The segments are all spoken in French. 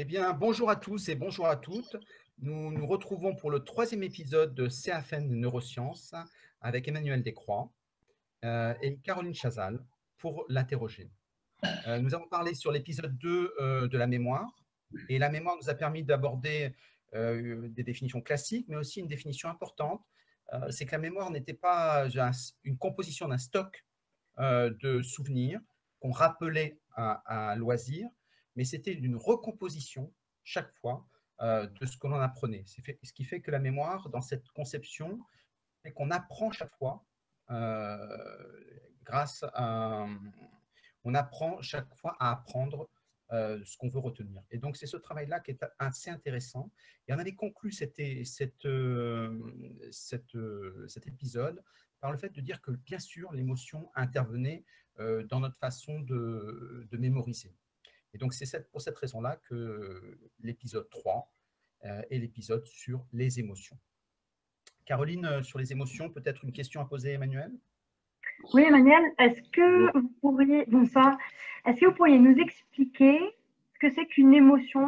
bien, bonjour à tous et bonjour à toutes. Nous nous retrouvons pour le troisième épisode de CFN Neurosciences avec Emmanuel Descroix et Caroline Chazal pour l'interroger. Nous avons parlé sur l'épisode 2 de la mémoire, et la mémoire nous a permis d'aborder des définitions classiques, mais aussi une définition importante. C'est que la mémoire n'était pas une composition d'un stock de souvenirs qu'on rappelait à loisir, mais c'était une recomposition chaque fois de ce que l'on apprenait. Ce qui fait que la mémoire, dans cette conception, c'est qu'on apprend chaque fois grâce à… On apprend chaque fois à apprendre ce qu'on veut retenir. Et donc, c'est ce travail-là qui est assez intéressant. Et on avait conclu cet épisode par le fait de dire que, bien sûr, l'émotion intervenait dans notre façon de mémoriser. Et donc, c'est pour cette raison-là que l'épisode 3 est l'épisode sur les émotions. Caroline, sur les émotions, peut-être une question à poser à Emmanuel? Oui, Emmanuel, est-ce que vous pourriez, bonsoir, est-ce que vous pourriez nous expliquer ce que c'est qu'une émotion,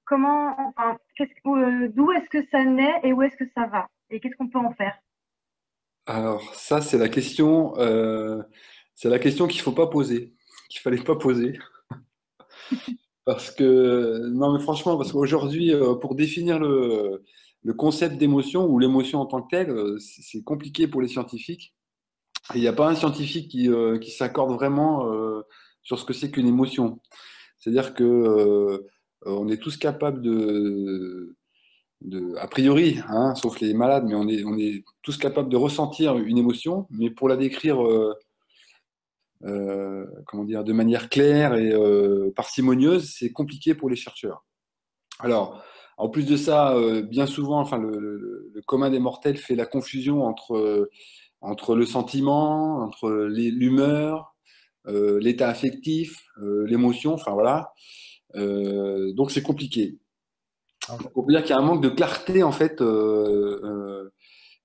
comment, enfin, d'où est-ce que ça naît et où est-ce que ça va? Et qu'est-ce qu'on peut en faire? Alors, ça, c'est la question qu'il faut pas poser, qu'il fallait pas poser. Parce que, non, mais franchement, parce qu'aujourd'hui, pour définir le concept d'émotion ou l'émotion en tant que telle, c'est compliqué pour les scientifiques. Et il n'y a pas un scientifique qui s'accorde vraiment sur ce que c'est qu'une émotion. C'est-à-dire que on est tous capables a priori, hein, sauf les malades, mais on est tous capables de ressentir une émotion, mais pour la décrire comment dire, de manière claire et parcimonieuse, c'est compliqué pour les chercheurs. Alors, en plus de ça, bien souvent, enfin, le commun des mortels fait la confusion entre le sentiment, entre l'humeur, l'état affectif, l'émotion, enfin voilà. Donc c'est compliqué. Donc, on peut dire qu'il y a un manque de clarté en fait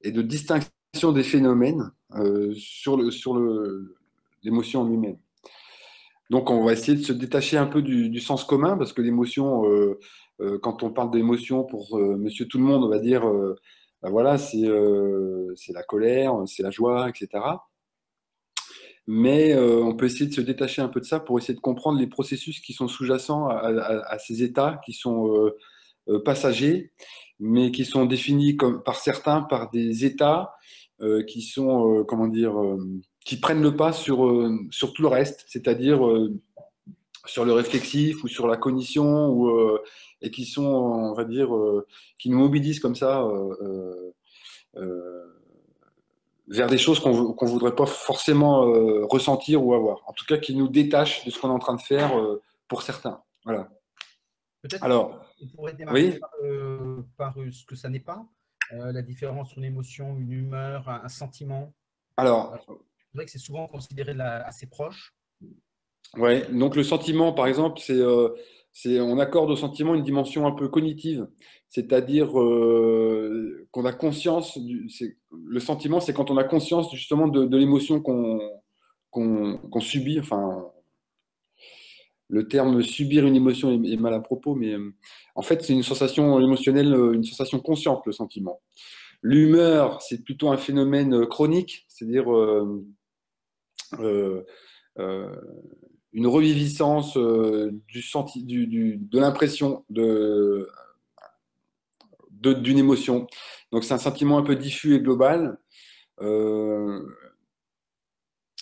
et de distinction des phénomènes sur l'émotion en lui-même. Donc on va essayer de se détacher un peu du sens commun parce que l'émotion, quand on parle d'émotion pour Monsieur Tout le Monde, on va dire ben voilà, c'est la colère, c'est la joie, etc. Mais on peut essayer de se détacher un peu de ça pour essayer de comprendre les processus qui sont sous-jacents à ces états qui sont passagers, mais qui sont définis par certains par des états qui sont, comment dire, qui prennent le pas sur tout le reste, c'est-à-dire sur le réflexif ou sur la cognition, et qui sont, on va dire, qui nous mobilisent comme ça vers des choses qu'on voudrait pas forcément ressentir ou avoir. En tout cas, qui nous détachent de ce qu'on est en train de faire pour certains. Voilà. Peut-être Alors, on pourrait démarrer oui. par ce que ça n'est pas, la différence entre une émotion, une humeur, un sentiment. Alors, C'est vrai que c'est souvent considéré assez proche. ouais, donc le sentiment, par exemple, on accorde au sentiment une dimension un peu cognitive, c'est-à-dire qu'on a conscience, le sentiment, c'est quand on a conscience justement de l'émotion qu'on subit, enfin, le terme subir une émotion est mal à propos, mais en fait, c'est une sensation émotionnelle, une sensation consciente, le sentiment. L'humeur, c'est plutôt un phénomène chronique, c'est-à-dire euh, euh, une reviviscence de l'impression d'une émotion. Donc c'est un sentiment un peu diffus et global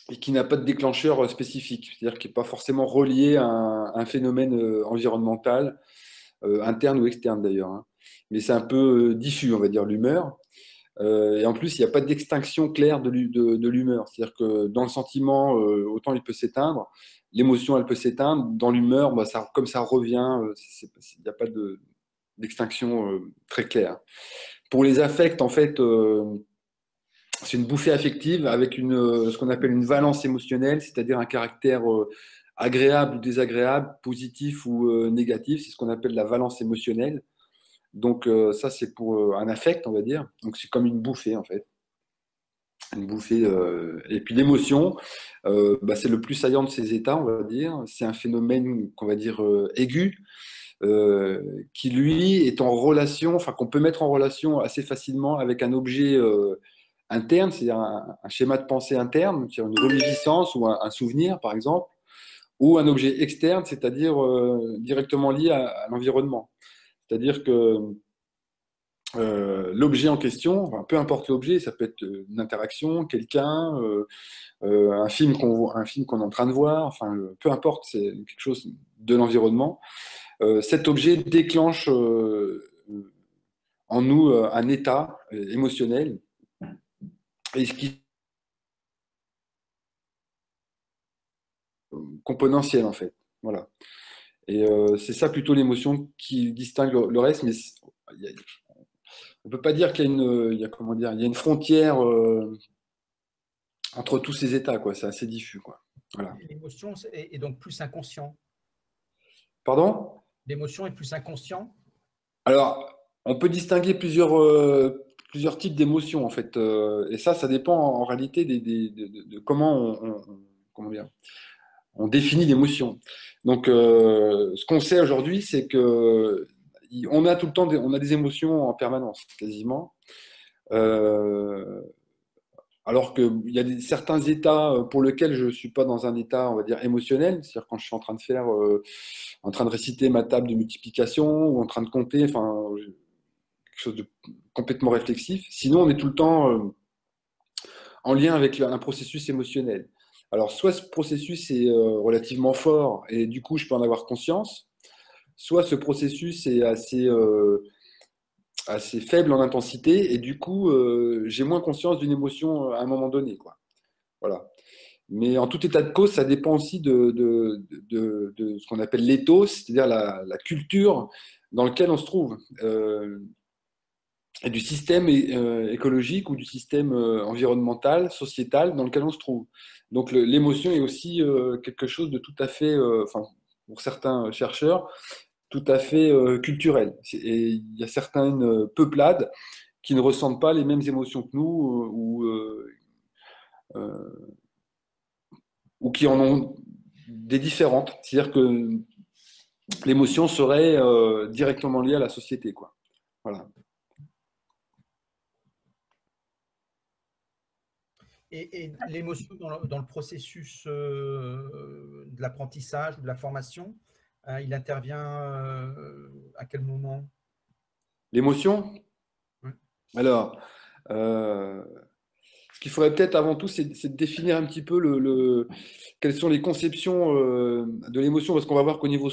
et qui n'a pas de déclencheur spécifique, c'est-à-dire qui n'est pas forcément relié à un phénomène environnemental, interne ou externe d'ailleurs, hein. Mais c'est un peu diffus, on va dire, l'humeur. Et en plus, il n'y a pas d'extinction claire de l'humeur. C'est-à-dire que dans le sentiment, autant il peut s'éteindre, l'émotion, elle peut s'éteindre. Dans l'humeur, bah, comme ça revient, il n'y a pas d'extinction très claire. Pour les affects, en fait, c'est une bouffée affective avec ce qu'on appelle une valence émotionnelle, c'est-à-dire un caractère agréable ou désagréable, positif ou négatif. C'est ce qu'on appelle la valence émotionnelle. Donc ça, c'est pour un affect, on va dire. Donc c'est comme une bouffée, en fait. Une bouffée. Et puis l'émotion, bah, c'est le plus saillant de ces états, on va dire. C'est un phénomène qu'on va dire aigu, qui lui est en relation, enfin qu'on peut mettre en relation assez facilement avec un objet interne, c'est-à-dire un schéma de pensée interne, c'est-à-dire une reminiscence ou un souvenir par exemple, ou un objet externe, c'est-à-dire directement lié à l'environnement. C'est-à-dire que l'objet en question, enfin, peu importe l'objet, ça peut être une interaction, quelqu'un, un film qu'on est en train de voir, enfin, peu importe, c'est quelque chose de l'environnement. Cet objet déclenche en nous un état émotionnel et ce qui est componentiel en fait. Voilà. Et c'est ça plutôt l'émotion qui distingue le reste, mais on ne peut pas dire qu'il y a comment dire, il y a une frontière entre tous ces états, quoi. C'est assez diffus, quoi. Voilà. L'émotion est donc plus inconscient. Pardon? L'émotion est plus inconscient. Alors, on peut distinguer plusieurs types d'émotions, en fait. Et ça dépend en réalité de comment comment dire, on définit l'émotion. Donc, ce qu'on sait aujourd'hui, c'est que on a tout le temps on a des émotions en permanence, quasiment. Alors qu'il y a certains états pour lesquels je ne suis pas dans un état, on va dire, émotionnel, c'est-à-dire quand je suis en train en train de réciter ma table de multiplication ou en train de compter, enfin, quelque chose de complètement réflexif. Sinon, on est tout le temps en lien avec un processus émotionnel. Alors, soit ce processus est relativement fort et du coup, je peux en avoir conscience, soit ce processus est assez faible en intensité et du coup, j'ai moins conscience d'une émotion à un moment donné, quoi. Voilà. Mais en tout état de cause, ça dépend aussi de ce qu'on appelle l'éthos, c'est-à-dire la culture dans laquelle on se trouve, et du système écologique ou du système environnemental, sociétal dans lequel on se trouve. Donc l'émotion est aussi quelque chose de tout à fait, enfin, pour certains chercheurs, tout à fait culturel. Et il y a certaines peuplades qui ne ressentent pas les mêmes émotions que nous ou qui en ont des différentes. C'est-à-dire que l'émotion serait directement liée à la société, quoi. Voilà. Et l'émotion dans le processus de l'apprentissage ou de la formation, il intervient à quel moment? L'émotion? Ouais. Alors, ce qu'il faudrait peut-être avant tout, c'est de définir un petit peu quelles sont les conceptions de l'émotion, parce qu'on va voir qu'au niveau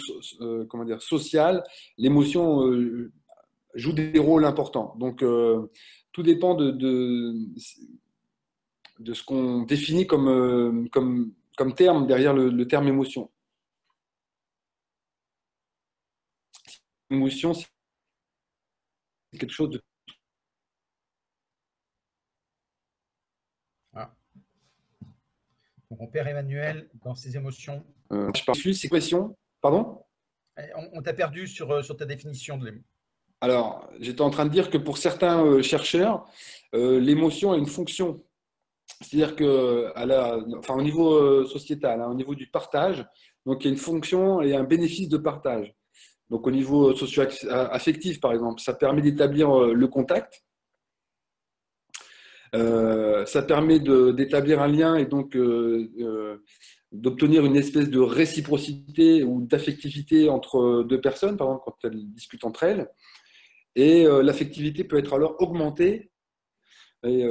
comment dire, social, l'émotion joue des rôles importants. Donc, tout dépend de ce qu'on définit comme terme derrière le terme émotion. Émotion, c'est quelque chose de... Ah. Donc on perd Emmanuel dans ses émotions. je parle plus, c'est question. Pardon? On t'a perdu sur ta définition de l'émotion. Alors, j'étais en train de dire que pour certains chercheurs, l'émotion a une fonction. C'est-à-dire que, enfin, au niveau sociétal, hein, au niveau du partage, donc il y a une fonction et un bénéfice de partage. Donc au niveau socio-affectif, par exemple, ça permet d'établir le contact, ça permet d'établir un lien et donc d'obtenir une espèce de réciprocité ou d'affectivité entre deux personnes, par exemple, quand elles discutent entre elles. Et l'affectivité peut être alors augmentée et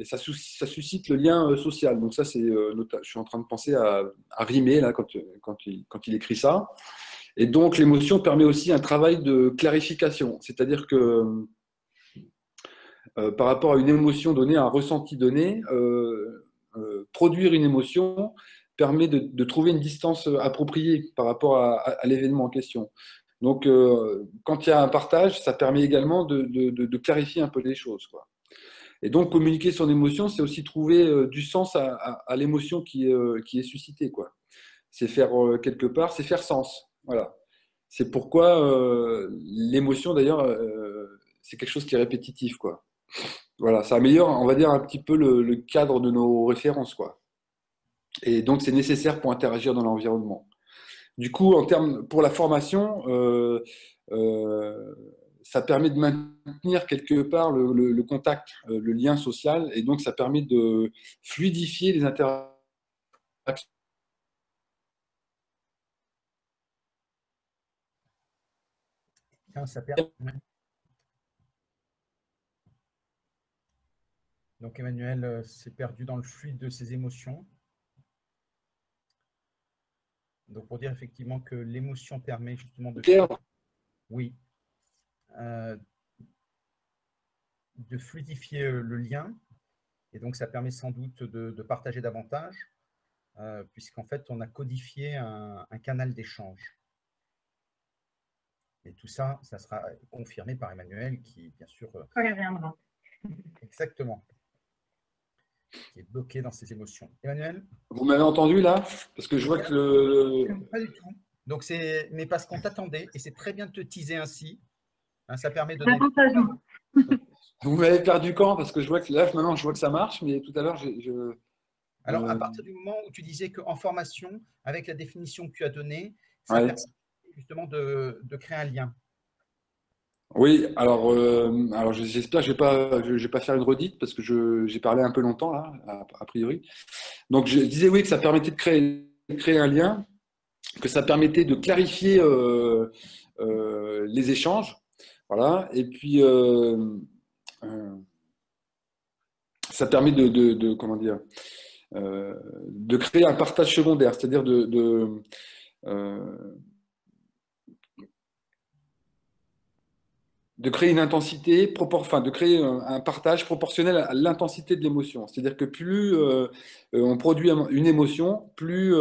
ça suscite le lien social. Donc ça, je suis en train de penser à Rimé là, quand il écrit ça. Et donc l'émotion permet aussi un travail de clarification, c'est-à-dire que par rapport à une émotion donnée, à un ressenti donné, produire une émotion permet de trouver une distance appropriée par rapport à l'événement en question. Donc, quand il y a un partage, ça permet également de clarifier un peu les choses, quoi. Et donc, communiquer son émotion, c'est aussi trouver du sens à l'émotion qui est suscitée, quoi. C'est faire, quelque part, c'est faire sens. Voilà. C'est pourquoi l'émotion, d'ailleurs, c'est quelque chose qui est répétitif, quoi. Voilà, ça améliore, on va dire, un petit peu le cadre de nos références, quoi. Et donc, c'est nécessaire pour interagir dans l'environnement. Du coup, pour la formation, ça permet de maintenir quelque part le contact, le lien social, et donc ça permet de fluidifier les interactions. Ça permet. Donc Emmanuel s'est perdu dans le fluide de ses émotions. Donc pour dire effectivement que l'émotion permet justement de oui, de fluidifier le lien, et donc ça permet sans doute de partager davantage, puisqu'en fait on a codifié un canal d'échange. Et tout ça, ça sera confirmé par Emmanuel qui, bien sûr, reviendra. Exactement, qui est bloqué dans ses émotions. Emmanuel? Vous m'avez entendu là? Parce que je vois que Pas du tout. Donc mais parce qu'on t'attendait, et c'est très bien de te teaser ainsi. Hein, ça permet de... Vous m'avez perdu quand? Parce que je vois que là, maintenant, je vois que ça marche, mais tout à l'heure, Alors, à partir du moment où tu disais qu'en formation, avec la définition que tu as donnée, ça ouais. permet justement de créer un lien. Oui, alors j'espère que je vais pas faire une redite parce que j'ai parlé un peu longtemps là, a priori. Donc je disais oui que ça permettait de créer un lien, que ça permettait de clarifier les échanges, voilà. Et puis ça permet comment dire, de créer un partage secondaire, c'est-à-dire de créer une intensité, enfin, de créer un partage proportionnel à l'intensité de l'émotion. C'est-à-dire que plus on produit une émotion, plus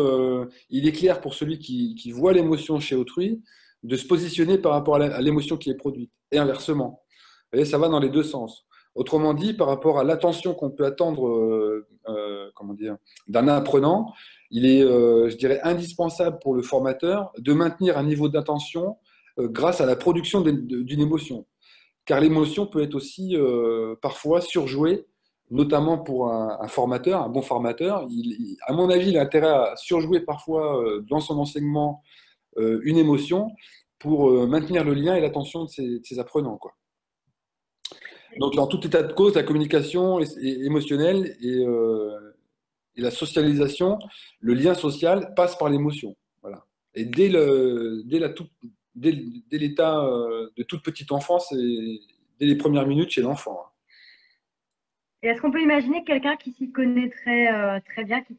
il est clair pour celui qui voit l'émotion chez autrui de se positionner par rapport à l'émotion qui est produite. Et inversement. Vous voyez, ça va dans les deux sens. Autrement dit, par rapport à l'attention qu'on peut attendre comment dire, d'un apprenant, il est, je dirais, indispensable pour le formateur de maintenir un niveau d'attention grâce à la production d'une émotion. Car l'émotion peut être aussi parfois surjouée, notamment pour un formateur, un bon formateur. À mon avis, il a intérêt à surjouer parfois dans son enseignement une émotion pour maintenir le lien et l'attention de ses apprenants, quoi. Donc, dans tout état de cause, la communication émotionnelle et la socialisation, le lien social passe par l'émotion. Voilà. Et dès l'état de toute petite enfance et dès les premières minutes chez l'enfant. Et est-ce qu'on peut imaginer que quelqu'un qui s'y connaîtrait très bien, qui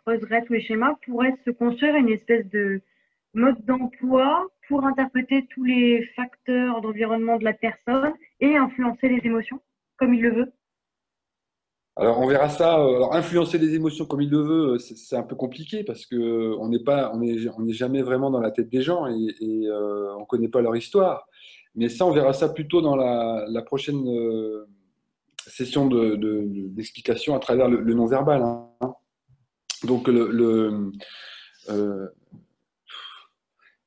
creuserait tous les schémas, pourrait se construire une espèce de mode d'emploi pour interpréter tous les facteurs d'environnement de la personne et influencer les émotions comme il le veut? Alors on verra ça. Alors influencer les émotions comme il le veut, c'est un peu compliqué parce que on n'est jamais vraiment dans la tête des gens et on connaît pas leur histoire. Mais ça, on verra ça plutôt dans la prochaine session d'explication à travers le non-verbal. Hein. Donc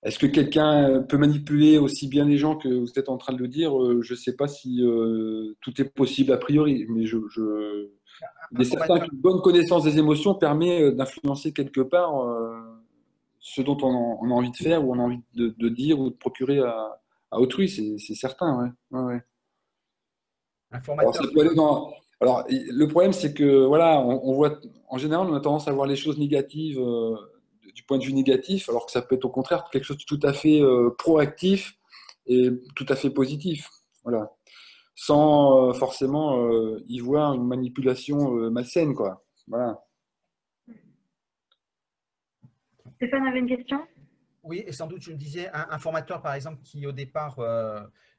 est-ce que quelqu'un peut manipuler aussi bien les gens que vous êtes en train de le dire? Je ne sais pas si tout est possible a priori, mais il est certain qu'une bonne connaissance des émotions permet d'influencer quelque part ce dont on a envie de faire ou on a envie de dire ou de procurer à autrui, c'est certain. Ouais. Ouais. Un formateur. Alors, le problème, c'est que voilà, on voit, en général, on a tendance à voir les choses négatives du point de vue négatif, alors que ça peut être au contraire quelque chose de tout à fait proactif et tout à fait positif. Voilà. Sans forcément y voir une manipulation malsaine, quoi. Voilà. Stéphane avait une question? Oui, et sans doute, je me disais, un formateur, par exemple, qui au départ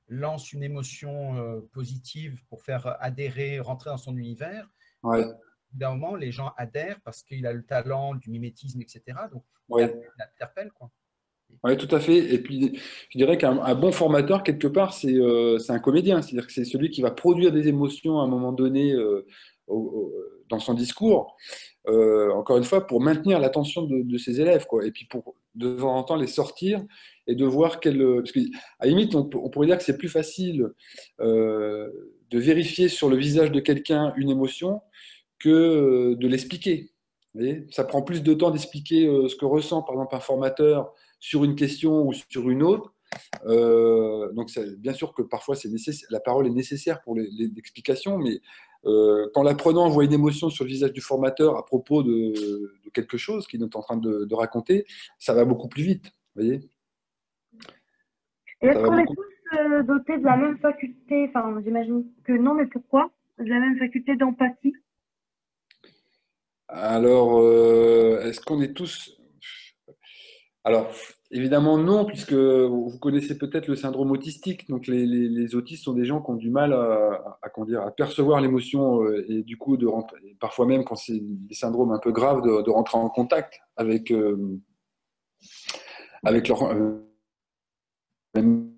lance une émotion positive pour faire adhérer, rentrer dans son univers. Ouais. D'un moment, les gens adhèrent parce qu'il a le talent du mimétisme, etc. Donc, ouais. il interpelle, quoi. Oui, tout à fait. Et puis, je dirais qu'un bon formateur, quelque part, c'est un comédien. C'est-à-dire que c'est celui qui va produire des émotions à un moment donné dans son discours, encore une fois, pour maintenir l'attention de ses élèves, quoi. Et puis, pour de temps en temps les sortir et de voir parce qu'à la limite, on pourrait dire que c'est plus facile de vérifier sur le visage de quelqu'un une émotion que de l'expliquer. Vous voyez, ça prend plus de temps d'expliquer ce que ressent, par exemple, un formateur sur une question ou sur une autre. Donc, bien sûr que parfois, la parole est nécessaire pour l'explication, mais quand l'apprenant voit une émotion sur le visage du formateur à propos de quelque chose qu'il est en train de raconter, ça va beaucoup plus vite. Vous voyez, Et est-ce ça va qu'on est beaucoup. tous dotés de la même faculté, enfin j'imagine que non, mais pourquoi? De la même faculté d'empathie? Alors, est-ce qu'on est tous... Alors, évidemment, non, puisque vous connaissez peut-être le syndrome autistique. Donc, les autistes sont des gens qui ont du mal comment dire, à percevoir l'émotion et du coup, et parfois même quand c'est des syndromes un peu graves, de rentrer en contact avec leur même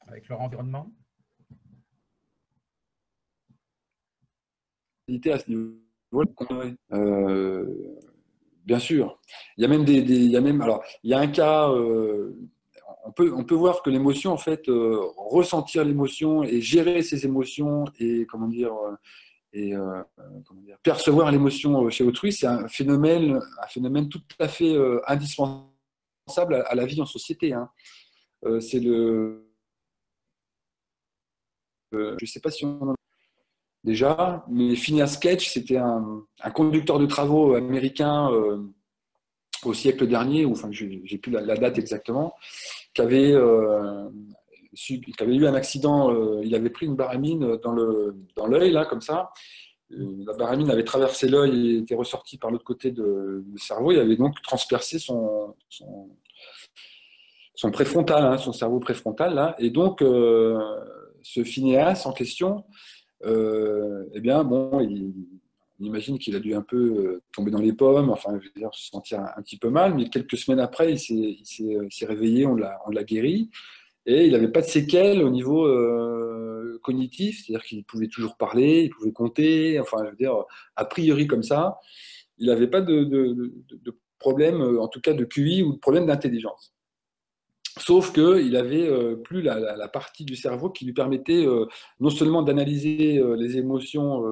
Avec leur environnement. qualité à ce niveau-là. Bien sûr. Il y a même il y a même, alors, il y a un cas. On peut voir que l'émotion, en fait, ressentir l'émotion et gérer ses émotions et comment dire, percevoir l'émotion chez autrui, c'est un phénomène tout à fait indispensable à la vie en société. Hein. C'est je ne sais pas si on en a déjà, mais Phineas Sketch, c'était un conducteur de travaux américain au siècle dernier, ou enfin, j'ai plus la date exactement, qui avait eu un accident, il avait pris une baramine dans l'œil, là, comme ça. La baramine avait traversé l'œil et était ressortie par l'autre côté du cerveau. Il avait donc transpercé son préfrontal, hein, son cerveau préfrontal. Là. Et donc, ce Phineas en question, eh bien, bon, on imagine qu'il a dû un peu tomber dans les pommes, enfin, je veux dire, se sentir un petit peu mal, mais quelques semaines après, il s'est réveillé, on l'a guéri. Et il n'avait pas de séquelles au niveau cognitif, c'est-à-dire qu'il pouvait toujours parler, il pouvait compter, enfin, je veux dire, a priori comme ça, il n'avait pas de problème, en tout cas de QI ou de problème d'intelligence. Sauf qu'il avait plus la partie du cerveau qui lui permettait non seulement d'analyser les émotions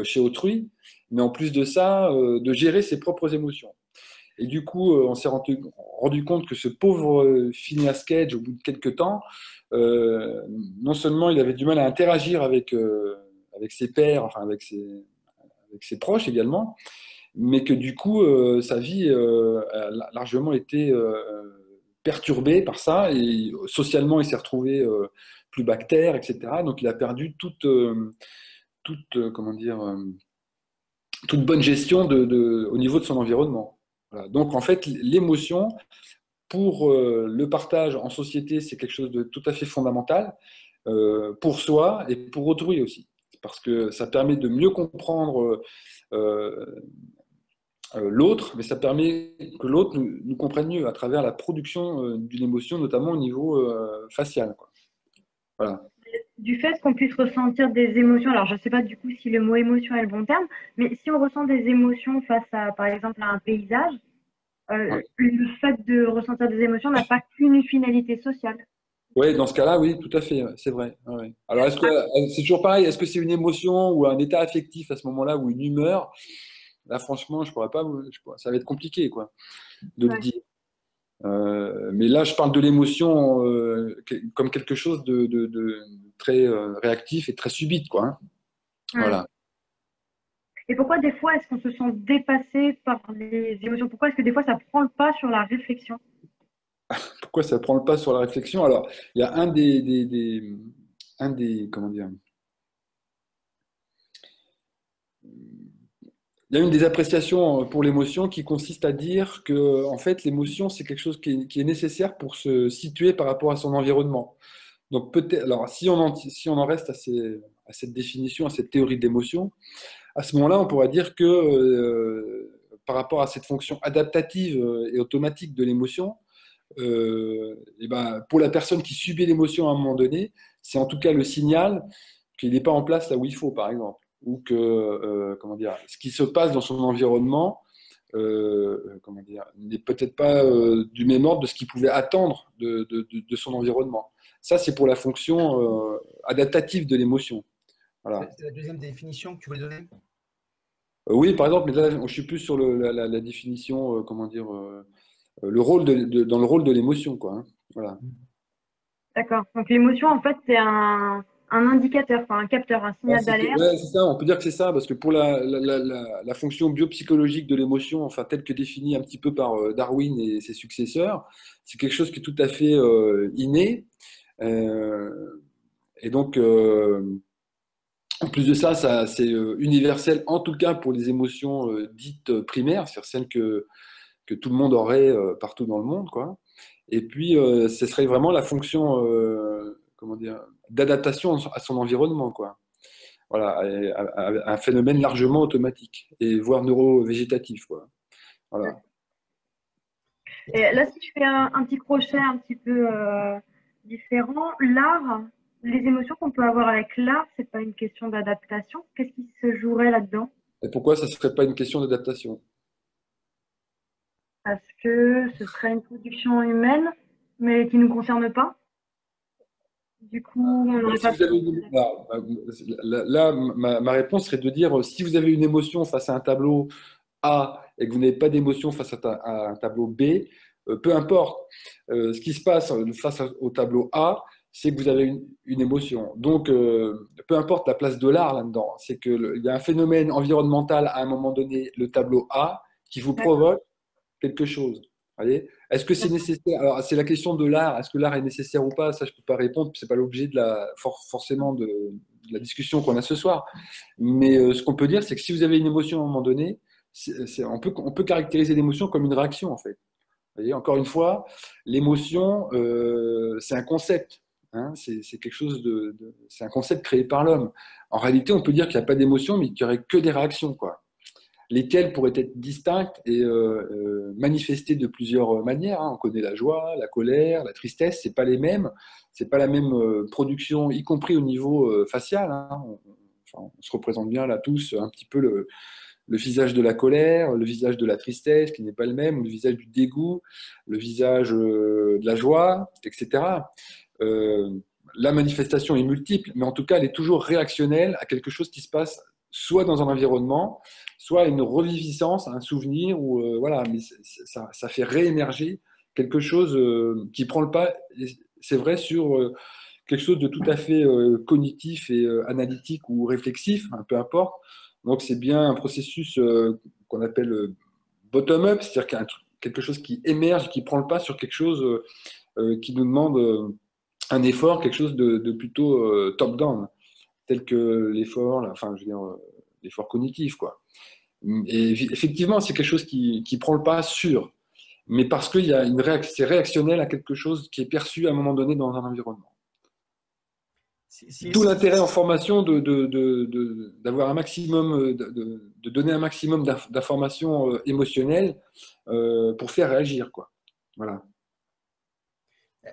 chez autrui, mais en plus de ça, de gérer ses propres émotions. Et du coup, on s'est rendu compte que ce pauvre Phineas Cage, au bout de quelques temps, non seulement il avait du mal à interagir avec ses pairs, enfin avec ses proches également, mais que du coup, sa vie a largement été perturbée par ça, et socialement, il s'est retrouvé plus bactère, etc. Donc, il a perdu comment dire, toute bonne gestion au niveau de son environnement. Voilà. Donc, en fait, l'émotion, pour le partage en société, c'est quelque chose de tout à fait fondamental, pour soi et pour autrui aussi. Parce que ça permet de mieux comprendre l'autre, mais ça permet que l'autre nous comprenne mieux à travers la production d'une émotion, notamment au niveau facial. Quoi. Voilà. Du fait qu'on puisse ressentir des émotions, alors je ne sais pas du coup si le mot émotion est le bon terme, mais si on ressent des émotions face à, par exemple, à un paysage, Ouais. le fait de ressentir des émotions n'a pas qu'une finalité sociale. Oui, dans ce cas-là, oui, tout à fait, c'est vrai. Ouais. Alors, est-ce que c'est toujours pareil? Est-ce que c'est une émotion ou un état affectif à ce moment-là ou une humeur? Là, franchement, je pourrais pas. Ça va être compliqué, quoi, de le Ouais. dire. Mais là, je parle de l'émotion comme quelque chose de très réactif et très subite, quoi. Hein. Voilà. Et pourquoi des fois est-ce qu'on se sent dépassé par les émotions? Pourquoi est-ce que des fois ça prend le pas sur la réflexion? Pourquoi ça prend le pas sur la réflexion? Alors, il y a un des, comment dire, il y a une des appréciations pour l'émotion qui consiste à dire que, en fait, l'émotion, c'est quelque chose qui est nécessaire pour se situer par rapport à son environnement. Donc, peut-être, alors, si on en reste à cette définition, à cette théorie de l'émotion, à ce moment-là, on pourrait dire que, par rapport à cette fonction adaptative et automatique de l'émotion, et ben, pour la personne qui subit l'émotion à un moment donné, c'est en tout cas le signal qu'il n'est pas en place là où il faut, par exemple, ou que comment dire, ce qui se passe dans son environnement comment dire, n'est peut-être pas du même ordre de ce qu'il pouvait attendre de son environnement. Ça, c'est pour la fonction adaptative de l'émotion. Voilà. C'est la deuxième définition que tu voulais donner? Oui, par exemple, mais là, je suis plus sur la définition, comment dire, le rôle dans le rôle de l'émotion, quoi. Hein. Voilà. D'accord. Donc l'émotion, en fait, c'est un indicateur, enfin un capteur, un Ouais, signal d'alerte. ouais, c'est ça, on peut dire que c'est ça, parce que pour la fonction biopsychologique de l'émotion, enfin, telle que définie un petit peu par Darwin et ses successeurs, c'est quelque chose qui est tout à fait inné. Euh, et donc, en plus de ça, c'est universel, en tout cas pour les émotions dites primaires, c'est-à-dire celles que tout le monde aurait partout dans le monde, quoi. Et puis, ce serait vraiment la fonction, comment dire, d'adaptation à son environnement, quoi. Voilà, un phénomène largement automatique et voire neurovégétatif, quoi. Voilà. Et là, si je fais un petit crochet un petit peu différent, l'art, les émotions qu'on peut avoir avec l'art, c'est pas une question d'adaptation. Qu'est-ce qui se jouerait là-dedans? Et pourquoi ça ne serait pas une question d'adaptation? Parce que ce serait une production humaine, mais qui ne nous concerne pas. Du coup, on n'aurait Si pas vous avez besoin de s'adapter. là, ma réponse serait de dire si vous avez une émotion face à un tableau A et que vous n'avez pas d'émotion face à un tableau B, peu importe. Ce qui se passe face au tableau A, c'est que vous avez une émotion. Donc, peu importe la place de l'art là-dedans, c'est qu'il y a un phénomène environnemental à un moment donné, le tableau A, qui vous D'accord, provoque quelque chose. Voyez. Est-ce que c'est d'accord. nécessaire? Alors, c'est la question de l'art. Est-ce que l'art est nécessaire ou pas? Ça, je ne peux pas répondre. C'est pas l'objet forcément de la discussion qu'on a ce soir. Mais ce qu'on peut dire, c'est que si vous avez une émotion à un moment donné, on peut caractériser l'émotion comme une réaction, en fait. Vous voyez, encore une fois, l'émotion, c'est un concept. Hein, c'est quelque chose c'est un concept créé par l'homme. En réalité, on peut dire qu'il n'y a pas d'émotion, mais qu'il n'y aurait que des réactions, quoi, lesquelles pourraient être distinctes et manifestées de plusieurs manières. Hein. On connaît la joie, la colère, la tristesse, c'est pas les mêmes, c'est pas la même production, y compris au niveau facial. Hein. Enfin, on se représente bien là tous un petit peu le visage de la colère, le visage de la tristesse qui n'est pas le même, le visage du dégoût, le visage de la joie, etc. Euh, la manifestation est multiple, mais en tout cas, elle est toujours réactionnelle à quelque chose qui se passe soit dans un environnement, soit à une reviviscence, un souvenir, ou voilà, mais ça fait réémerger quelque chose qui prend le pas. C'est vrai sur quelque chose de tout à fait cognitif et analytique ou réflexif, hein, peu importe. Donc c'est bien un processus qu'on appelle bottom-up, c'est-à-dire quelque chose qui émerge, qui prend le pas sur quelque chose qui nous demande un effort, quelque chose de plutôt top-down, tel que l'effort, enfin, je veux dire, l'effort cognitif, quoi. Et effectivement, c'est quelque chose qui prend le pas sur, mais parce qu'il y a c'est réactionnel à quelque chose qui est perçu à un moment donné dans un environnement. D'où l'intérêt en formation d'avoir un maximum, de donner un maximum d'informations émotionnelles pour faire réagir, quoi. Voilà.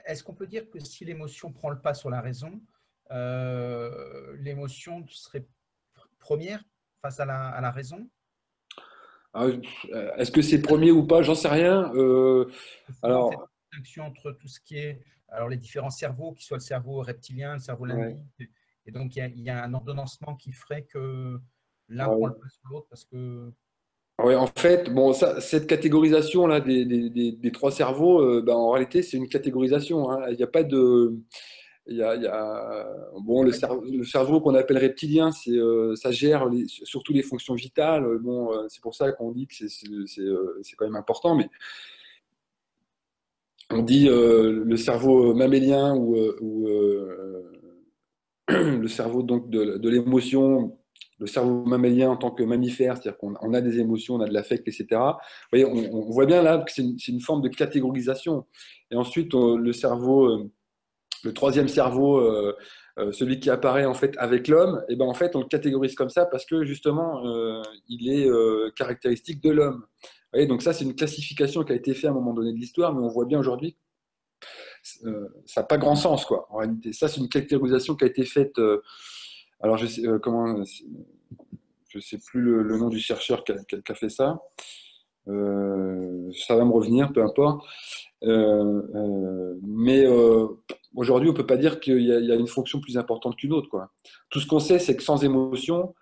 Est-ce qu'on peut dire que si l'émotion prend le pas sur la raison, l'émotion serait première face à la raison? Alors, est-ce que c'est premier ou pas? J'en sais rien. Si on fait Alors, une distinction entre tout ce qui est, alors les différents cerveaux, qui soit le cerveau reptilien, le cerveau ouais, limbique, et donc il y a un ordonnancement qui ferait que l'un prend le ouais. pas sur l'autre parce que… Ouais, en fait, bon, cette catégorisation là des trois cerveaux, ben, en réalité, c'est une catégorisation. Hein. Il n'y a pas de, bon, Il n'y a pas de… le cerveau qu'on appelle reptilien, ça gère surtout les fonctions vitales. Bon, c'est pour ça qu'on dit que c'est quand même important, mais on dit le cerveau mammélien ou le cerveau donc de l'émotion, le cerveau mammélien en tant que mammifère, c'est-à-dire qu'on a des émotions, on a de l'affect, etc. Vous voyez, on voit bien là que c'est une forme de catégorisation. Et ensuite, le cerveau, le troisième cerveau, celui qui apparaît en fait avec l'homme, et ben en fait on le catégorise comme ça parce que justement il est caractéristique de l'homme. Vous voyez, donc ça c'est une classification qui a été faite à un moment donné de l'histoire, mais on voit bien aujourd'hui ça n'a pas grand sens quoi. En réalité, ça c'est une catégorisation qui a été faite. Alors je sais je sais plus le nom du chercheur qui a fait ça. Ça va me revenir, peu importe. Mais aujourd'hui, on peut pas dire qu'il y a une fonction plus importante qu'une autre, quoi. Tout ce qu'on sait, c'est que sans émotion,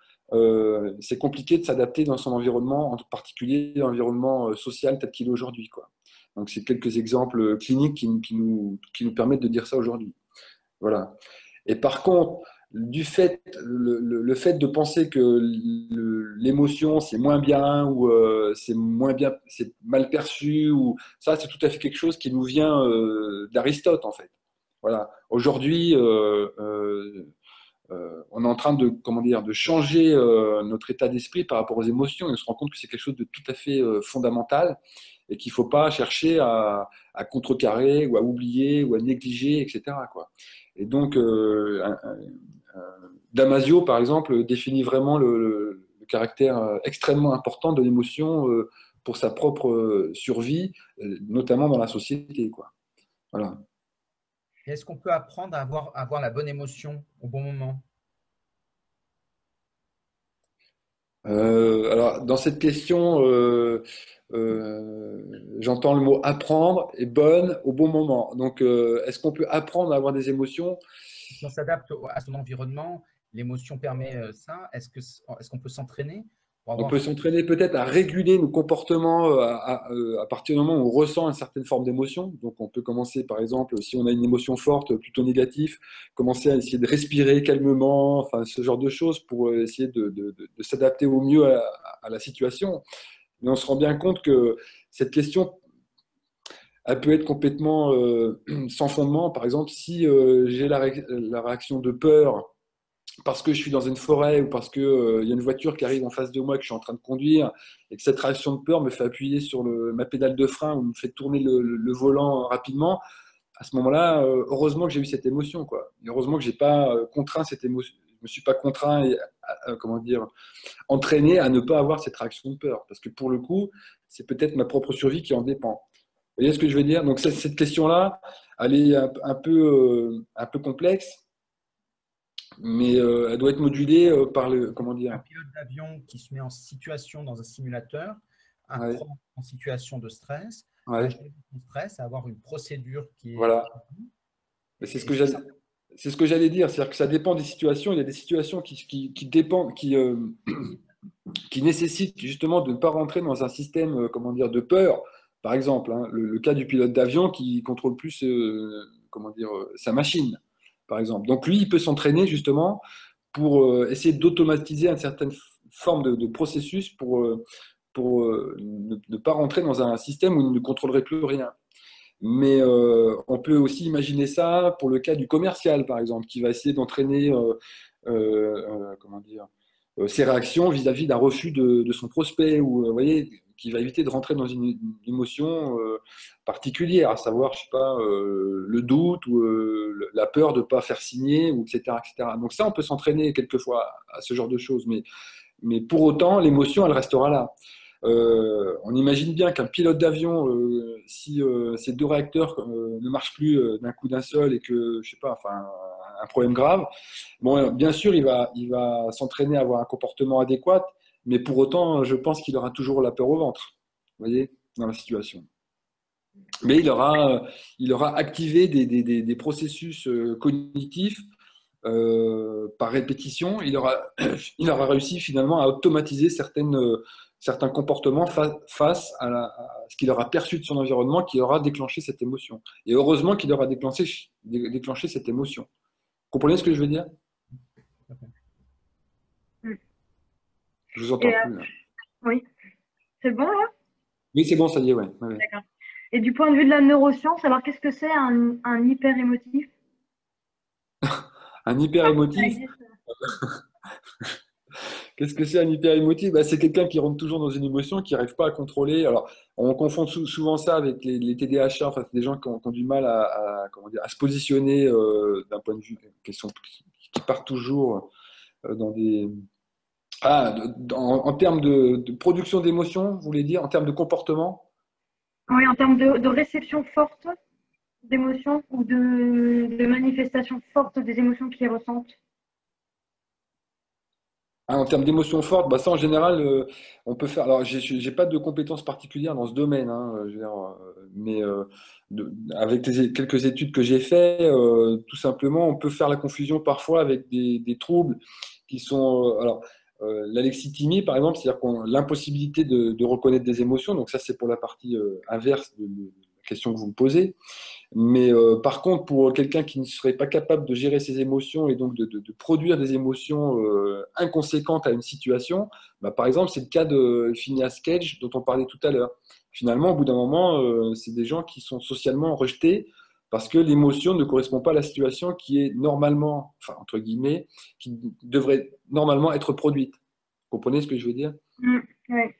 c'est compliqué de s'adapter dans son environnement, en particulier l'environnement social tel qu'il est aujourd'hui, quoi. Donc, c'est quelques exemples cliniques qui nous permettent de dire ça aujourd'hui. Voilà. Et par contre, le fait de penser que l'émotion c'est moins bien ou c'est moins bien, c'est mal perçu, ou ça, c'est tout à fait quelque chose qui nous vient d'Aristote en fait. Voilà. Aujourd'hui, on est en train de, comment dire, de changer notre état d'esprit par rapport aux émotions, et on se rend compte que c'est quelque chose de tout à fait fondamental et qu'il ne faut pas chercher à contrecarrer ou à oublier ou à négliger, etc., quoi. Et donc, Damasio, par exemple, définit vraiment le caractère extrêmement important de l'émotion pour sa propre survie, notamment dans la société, quoi. Voilà. Est-ce qu'on peut apprendre à avoir la bonne émotion au bon moment? Alors, dans cette question, j'entends le mot apprendre et bonne au bon moment. Donc, est-ce qu'on peut apprendre à avoir des émotions? Si on s'adapte à son environnement, l'émotion permet ça. Est-ce qu'on peut s'entraîner pour On avoir… peut s'entraîner peut-être à réguler nos comportements à partir du moment où on ressent une certaine forme d'émotion. Donc, on peut commencer, par exemple, si on a une émotion forte, plutôt négative, commencer à essayer de respirer calmement, enfin, ce genre de choses pour essayer de s'adapter au mieux à la situation. Mais on se rend bien compte que cette question, elle peut être complètement sans fondement. Par exemple, si j'ai la réaction de peur parce que je suis dans une forêt ou parce qu'il y a une voiture qui arrive en face de moi que je suis en train de conduire et que cette réaction de peur me fait appuyer sur ma pédale de frein ou me fait tourner le volant rapidement, à ce moment-là, heureusement que j'ai eu cette émotion, quoi. Et heureusement que j'ai pas contraint cette émotion. Je me suis pas contraint et comment dire, entraîné à ne pas avoir cette réaction de peur, parce que pour le coup, c'est peut-être ma propre survie qui en dépend. Vous voyez ce que je veux dire? Donc cette question-là, elle est un peu complexe, mais elle doit être modulée par le, comment Un dire, pilote d'avion qui se met en situation dans un simulateur, un ouais, pro en situation de stress, à ouais, gérer son stress, à avoir une procédure qui est… voilà. Mais Et, et c'est ça. c'est ce que j'allais dire, c'est-à-dire que ça dépend des situations. Il y a des situations qui dépendent, qui nécessitent justement de ne pas rentrer dans un système, comment dire, de peur. Par exemple, hein, le cas du pilote d'avion qui contrôle plus, comment dire, sa machine, par exemple. Donc lui, il peut s'entraîner justement pour essayer d'automatiser une certaine forme de processus pour ne pas rentrer dans un système où il ne contrôlerait plus rien. Mais on peut aussi imaginer ça pour le cas du commercial, par exemple, qui va essayer d'entraîner comment dire, ses réactions vis-à-vis d'un refus de son prospect, ou vous voyez, qui va éviter de rentrer dans une émotion particulière, à savoir, je sais pas, le doute ou la peur de ne pas faire signer, ou etc., etc. Donc ça, on peut s'entraîner quelquefois à ce genre de choses, mais pour autant, l'émotion, elle restera là. On imagine bien qu'un pilote d'avion, si ces deux réacteurs ne marchent plus d'un coup d'un seul et que, je sais pas, enfin, un problème grave, bon, bien sûr, il va s'entraîner à avoir un comportement adéquat, mais pour autant, je pense qu'il aura toujours la peur au ventre, vous voyez, dans la situation. Mais il aura activé des processus cognitifs par répétition. Il aura réussi finalement à automatiser certains comportements face à ce qu'il aura perçu de son environnement, qui aura déclenché cette émotion. Et heureusement qu'il aura déclenché cette émotion. Vous comprenez ce que je veux dire? Mm. Je vous Et entends plus là. oui, c'est bon là? Oui, c'est bon, ça y est, ouais. Ouais. D'accord. Et du point de vue de la neuroscience, alors qu'est-ce que c'est un hyper émotif? Un hyper Ça émotif. existe. Qu'est-ce que c'est un hyper émotif? Bah, c'est quelqu'un qui rentre toujours dans une émotion, qui n'arrive pas à contrôler. Alors, on confond souvent ça avec les TDAH, enfin, c'est des gens qui ont du mal comment dire, à se positionner d'un point de vue, qui partent toujours dans des… Ah, en termes de production d'émotions, vous voulez dire, en termes de comportement? Oui, en termes de réception forte d'émotions ou de manifestation forte des émotions qu'ils ressentent. Ah, en termes d'émotions fortes, bah ça en général, on peut faire. Alors, j'ai pas de compétences particulières dans ce domaine, hein, je veux dire, mais avec quelques études que j'ai fait, tout simplement, on peut faire la confusion parfois avec des troubles qui sont. Alors, l'alexithymie, par exemple, c'est-à-dire l'impossibilité de reconnaître des émotions. Donc ça, c'est pour la partie inverse de la question que vous me posez. Mais par contre, pour quelqu'un qui ne serait pas capable de gérer ses émotions et donc de produire des émotions inconséquentes à une situation, bah, par exemple, c'est le cas de Phineas Cage dont on parlait tout à l'heure. Finalement, au bout d'un moment, c'est des gens qui sont socialement rejetés parce que l'émotion ne correspond pas à la situation qui est normalement, enfin, entre guillemets, qui devrait normalement être produite. Vous comprenez ce que je veux dire? Ouais.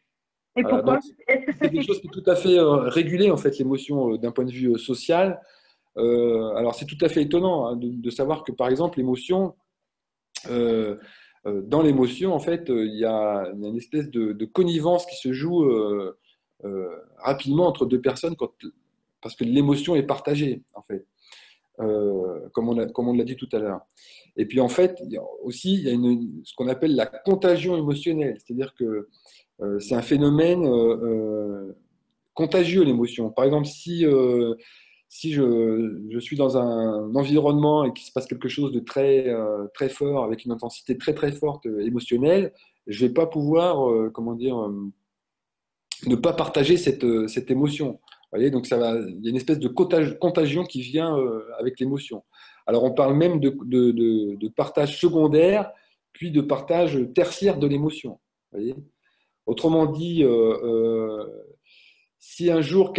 Et Voilà, donc pourquoi? Est-ce que c'est ça quelque chose s'explique? qui est tout à fait régulé, en fait, l'émotion d'un point de vue social. Alors, c'est tout à fait étonnant hein, de savoir que, par exemple, l'émotion, euh, dans l'émotion, en fait, il y a une espèce de connivence qui se joue rapidement entre deux personnes parce que l'émotion est partagée, en fait, comme on l'a dit tout à l'heure. Et puis, en fait, il y a ce qu'on appelle la contagion émotionnelle, c'est-à-dire que c'est un phénomène contagieux, l'émotion. Par exemple, si je suis dans un environnement et qu'il se passe quelque chose de très fort, avec une intensité très très forte émotionnelle, je vais pas pouvoir, comment dire, ne pas partager cette émotion. Vous voyez, donc il y a une espèce de contagion qui vient avec l'émotion. Alors on parle même de partage secondaire, puis de partage tertiaire de l'émotion. Vous voyez. Autrement dit, si un jour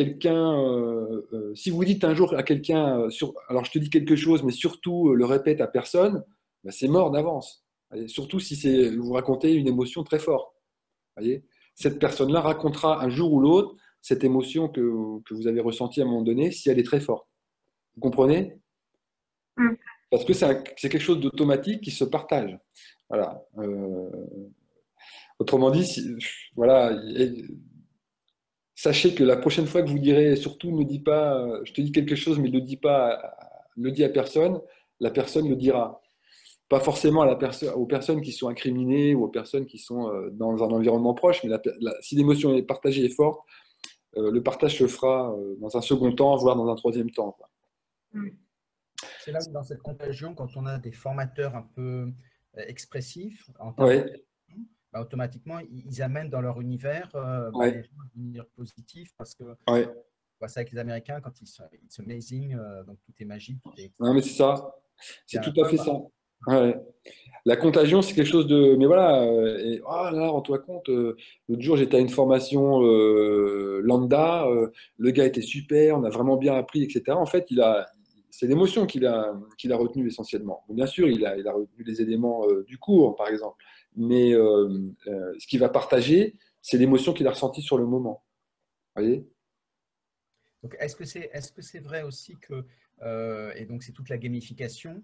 si vous dites un jour à quelqu'un, alors je te dis quelque chose, mais surtout le répète à personne, ben c'est mort d'avance. Voyez. Surtout si vous racontez une émotion très forte. Voyez. Cette personne-là racontera un jour ou l'autre cette émotion que vous avez ressentie à un moment donné, si elle est très forte. Vous comprenez? Mm. Parce que c'est quelque chose d'automatique qui se partage. Voilà. Autrement dit, voilà. Sachez que la prochaine fois que vous direz, surtout ne dis pas, je te dis quelque chose, mais ne le dis pas, ne le dis à personne, la personne le dira. Pas forcément aux personnes qui sont incriminées ou aux personnes qui sont dans un environnement proche, mais si l'émotion est partagée et forte, le partage se fera dans un second temps, voire dans un troisième temps, quoi. Mm. C'est là où, dans cette contagion, quand on a des formateurs un peu expressifs en termes Ouais, d'émotion, bah, automatiquement, ils amènent dans leur univers les ouais, gens à devenir positifs parce que ouais. c'est avec les Américains, quand ils se amazing, donc tout est magique, tout est Non, mais c'est ça. il y C'est a tout à pas, fait ça. Ouais. La contagion, c'est quelque chose de. Mais voilà, et, oh là, rends-toi compte, l'autre jour, j'étais à une formation lambda, le gars était super, on a vraiment bien appris, etc. En fait, c'est l'émotion qu'il a retenue essentiellement. Bon, bien sûr, il a retenu les éléments du cours, par exemple, mais ce qu'il va partager, c'est l'émotion qu'il a ressentie sur le moment. Vous voyez? Donc, est-ce que c'est vrai aussi que, et donc c'est toute la gamification,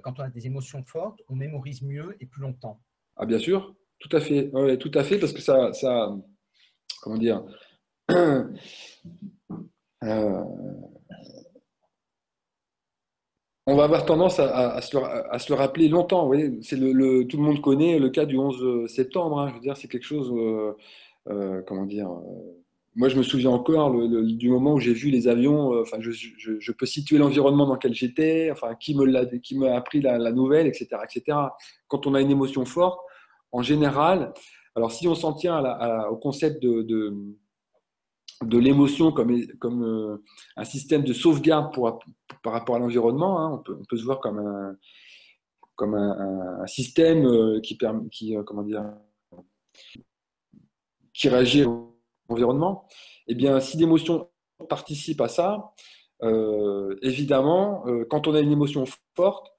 quand on a des émotions fortes, on mémorise mieux et plus longtemps. Ah, bien sûr, tout à fait. Ouais, tout à fait, parce que comment dire, euh, on va avoir tendance à se le rappeler longtemps. Vous voyez, tout le monde connaît le cas du 11 septembre. Hein. Je veux dire, c'est quelque chose, comment dire. Moi, je me souviens encore du moment où j'ai vu les avions. Enfin, je peux situer l'environnement dans lequel j'étais. Enfin, qui m'a appris la nouvelle, etc., etc. Quand on a une émotion forte, en général, alors si on s'en tient au concept de l'émotion comme un système de sauvegarde par rapport à l'environnement. Hein. On peut se voir comme un système comment dire, qui réagit à l'environnement. Eh bien, si l'émotion participe à ça, évidemment, quand on a une émotion forte,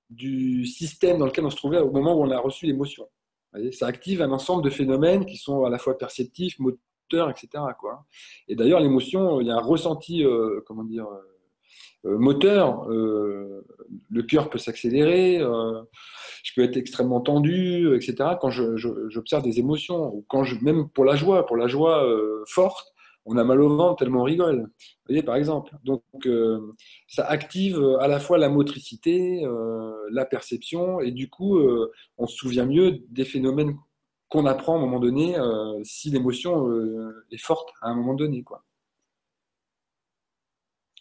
du système dans lequel on se trouvait au moment où on a reçu l'émotion. Ça active un ensemble de phénomènes qui sont à la fois perceptifs, moteurs, etc., quoi. Et d'ailleurs, l'émotion, il y a un ressenti, comment dire, moteur. Le cœur peut s'accélérer, je peux être extrêmement tendu, etc. Quand j'observe des émotions, ou même pour la joie forte, on a mal au ventre tellement on rigole. Vous voyez, par exemple. Donc, ça active à la fois la motricité, la perception, et du coup, on se souvient mieux des phénomènes qu'on apprend à un moment donné, si l'émotion est forte à un moment donné, quoi.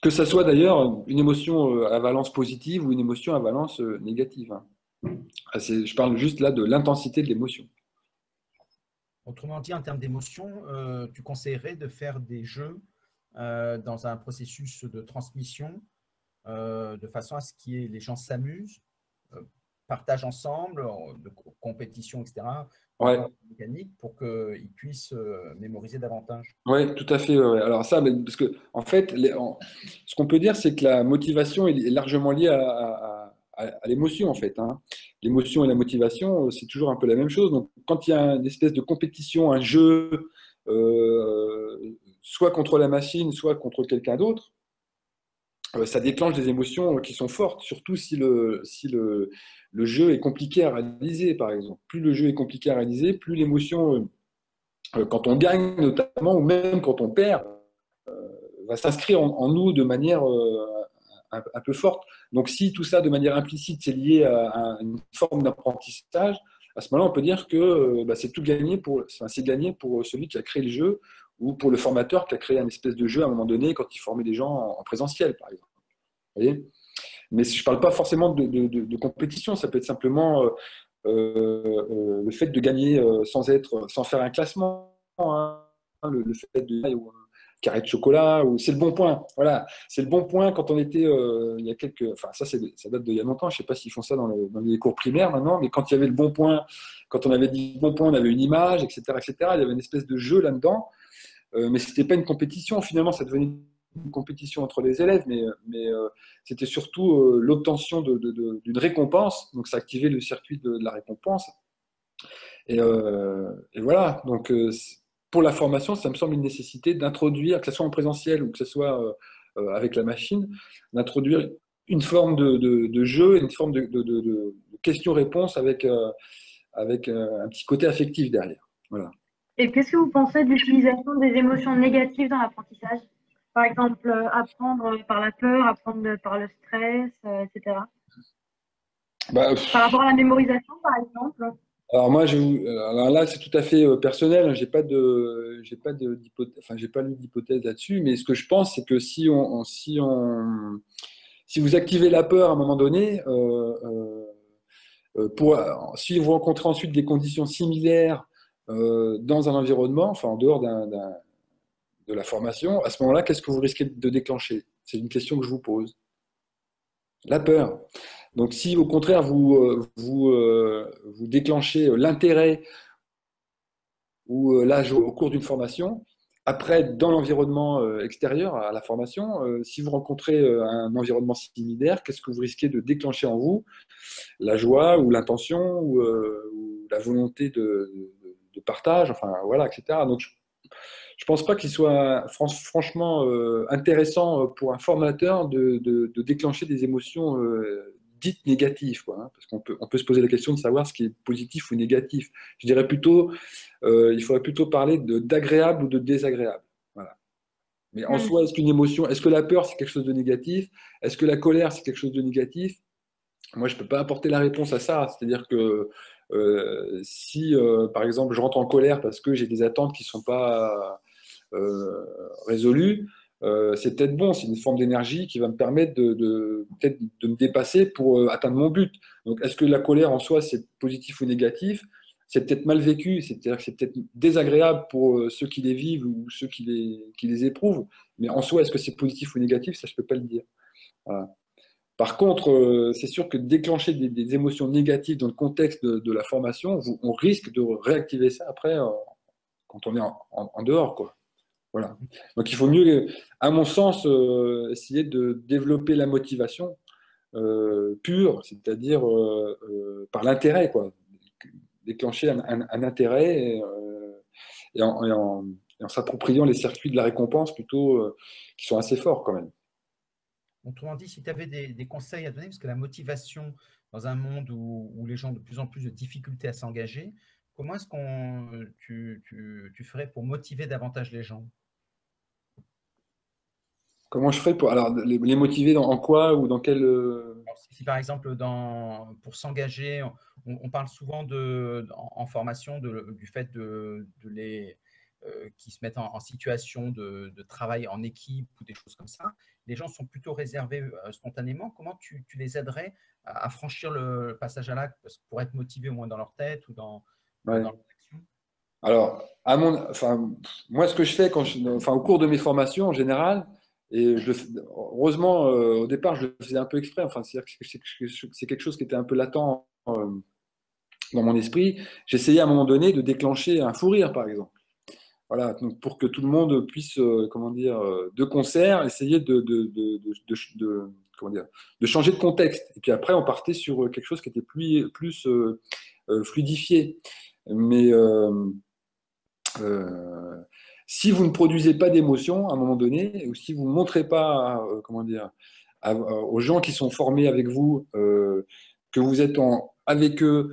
Que ça soit d'ailleurs une émotion à valence positive ou une émotion à valence négative. Hein. Je parle juste là de l'intensité de l'émotion. Autrement dit, en termes d'émotion, tu conseillerais de faire des jeux dans un processus de transmission de façon à ce que les gens s'amusent, partagent ensemble, de compétition, etc., Ouais. mécanique, pour qu'ils puissent mémoriser davantage. Oui, tout à fait. Ouais. Alors ça, parce que en fait, ce qu'on peut dire, c'est que la motivation est largement liée à l'émotion, en fait. Hein. L'émotion et la motivation, c'est toujours un peu la même chose. Donc, quand il y a une espèce de compétition, un jeu, soit contre la machine, soit contre quelqu'un d'autre, ça déclenche des émotions qui sont fortes, surtout si le jeu est compliqué à réaliser, par exemple. Plus le jeu est compliqué à réaliser, plus l'émotion, quand on gagne notamment, ou même quand on perd, va s'inscrire en nous de manière un peu forte. Donc si tout ça, de manière implicite, c'est lié à une forme d'apprentissage, à ce moment-là, on peut dire que c'est tout gagné c'est gagné pour celui qui a créé le jeu ou pour le formateur qui a créé un espèce de jeu à un moment donné quand il formait des gens en présentiel, par exemple. Vous voyez, mais je ne parle pas forcément de compétition, ça peut être simplement le fait de gagner sans faire un classement, hein, le fait de carré de chocolat, ou c'est le bon point. Voilà, c'est le bon point quand on était il y a quelques, enfin ça date d'il y a longtemps. Je sais pas s'ils font ça dans les cours primaires maintenant, mais quand il y avait le bon point, quand on avait dit bon point, on avait une image, etc., etc. Il y avait une espèce de jeu là-dedans, mais c'était pas une compétition. Finalement, ça devenait une compétition entre les élèves, mais c'était surtout l'obtention d'une récompense. Donc ça activait le circuit de la récompense. Et voilà. Donc pour la formation, ça me semble une nécessité d'introduire, que ce soit en présentiel ou que ce soit avec la machine, d'introduire une forme de jeu, une forme de question-réponse avec un petit côté affectif derrière. Voilà. Et qu'est-ce que vous pensez de l'utilisation des émotions négatives dans l'apprentissage? Par exemple, apprendre par la peur, apprendre par le stress, etc. Bah, Par rapport à la mémorisation, par exemple. alors moi, alors là, c'est tout à fait personnel. J'ai pas lu d'hypothèse là-dessus. Mais ce que je pense, c'est que si vous activez la peur à un moment donné, si vous rencontrez ensuite des conditions similaires dans un environnement, enfin en dehors de la formation, à ce moment-là, qu'est-ce que vous risquez de déclencher? C'est une question que je vous pose. La peur. Donc si au contraire vous déclenchez l'intérêt ou au cours d'une formation, après dans l'environnement extérieur à la formation, si vous rencontrez un environnement similaire, qu'est-ce que vous risquez de déclencher en vous? La joie ou l'intention ou la volonté de partage, enfin voilà, etc. Donc je pense pas qu'il soit franchement intéressant pour un formateur de déclencher des émotions dites négatives, quoi, hein, parce on peut se poser la question de savoir ce qui est positif ou négatif. Je dirais plutôt, il faudrait plutôt parler d'agréable ou de désagréable. Voilà. Mais en soi, est-ce que la peur c'est quelque chose de négatif? Est-ce que la colère c'est quelque chose de négatif? Moi, je ne peux pas apporter la réponse à ça. C'est-à-dire que si, par exemple, je rentre en colère parce que j'ai des attentes qui ne sont pas résolu, c'est peut-être bon, c'est une forme d'énergie qui va me permettre peut-être de me dépasser pour atteindre mon but. Donc, est-ce que la colère en soi, c'est positif ou négatif? C'est peut-être mal vécu, c'est-à-dire que c'est peut-être désagréable pour ceux qui les vivent ou ceux qui les éprouvent, mais en soi, est-ce que c'est positif ou négatif? Ça, je ne peux pas le dire. Voilà. Par contre, c'est sûr que déclencher des émotions négatives dans le contexte de la formation, on risque de réactiver ça après quand on est en dehors, quoi. Voilà. Donc il faut mieux, à mon sens, essayer de développer la motivation pure, c'est-à-dire par l'intérêt, quoi. Déclencher un intérêt et en s'appropriant les circuits de la récompense plutôt qui sont assez forts quand même. Autrement dit, si tu avais des conseils à donner, parce que la motivation dans un monde où les gens ont de plus en plus de difficultés à s'engager, comment est-ce que tu ferais pour motiver davantage les gens? Comment je ferais pour alors les motiver en quoi ou dans quel Alors, si par exemple, pour s'engager, on parle souvent en formation du fait de les qui se mettent en situation de travail en équipe ou des choses comme ça, les gens sont plutôt réservés spontanément. Comment tu les aiderais à franchir le passage à l'acte pour être motivés au moins dans leur tête ou dans Ouais. leur action? Alors, moi, ce que je fais au cours de mes formations en général, et heureusement, au départ, je le faisais un peu exprès. C'est-à-dire que c'est quelque chose qui était un peu latent dans mon esprit. J'essayais à un moment donné de déclencher un fou rire, par exemple. Voilà, donc pour que tout le monde puisse, de concert, essayer comment dire, de changer de contexte. Et puis après, on partait sur quelque chose qui était plus fluidifié. Mais si vous ne produisez pas d'émotion à un moment donné, ou si vous ne montrez pas, aux gens qui sont formés avec vous, que vous êtes avec eux,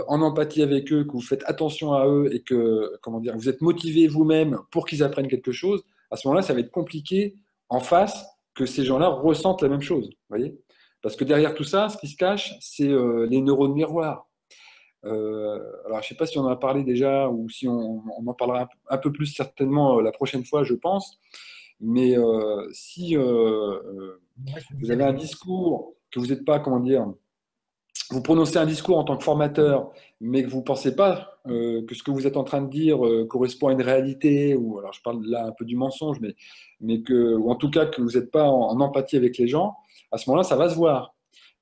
en empathie avec eux, que vous faites attention à eux et que, vous êtes motivé vous-même pour qu'ils apprennent quelque chose, à ce moment-là, ça va être compliqué en face que ces gens-là ressentent la même chose. Vous voyez? Parce que derrière tout ça, ce qui se cache, c'est les neurones miroirs. Alors, je ne sais pas si on en a parlé déjà ou si on en parlera un peu plus certainement la prochaine fois, je pense. Mais si vous avez un discours que vous n'êtes pas, vous prononcez un discours en tant que formateur, mais que vous ne pensez pas que ce que vous êtes en train de dire correspond à une réalité, ou alors je parle là un peu du mensonge, ou en tout cas que vous n'êtes pas en empathie avec les gens, à ce moment-là, ça va se voir.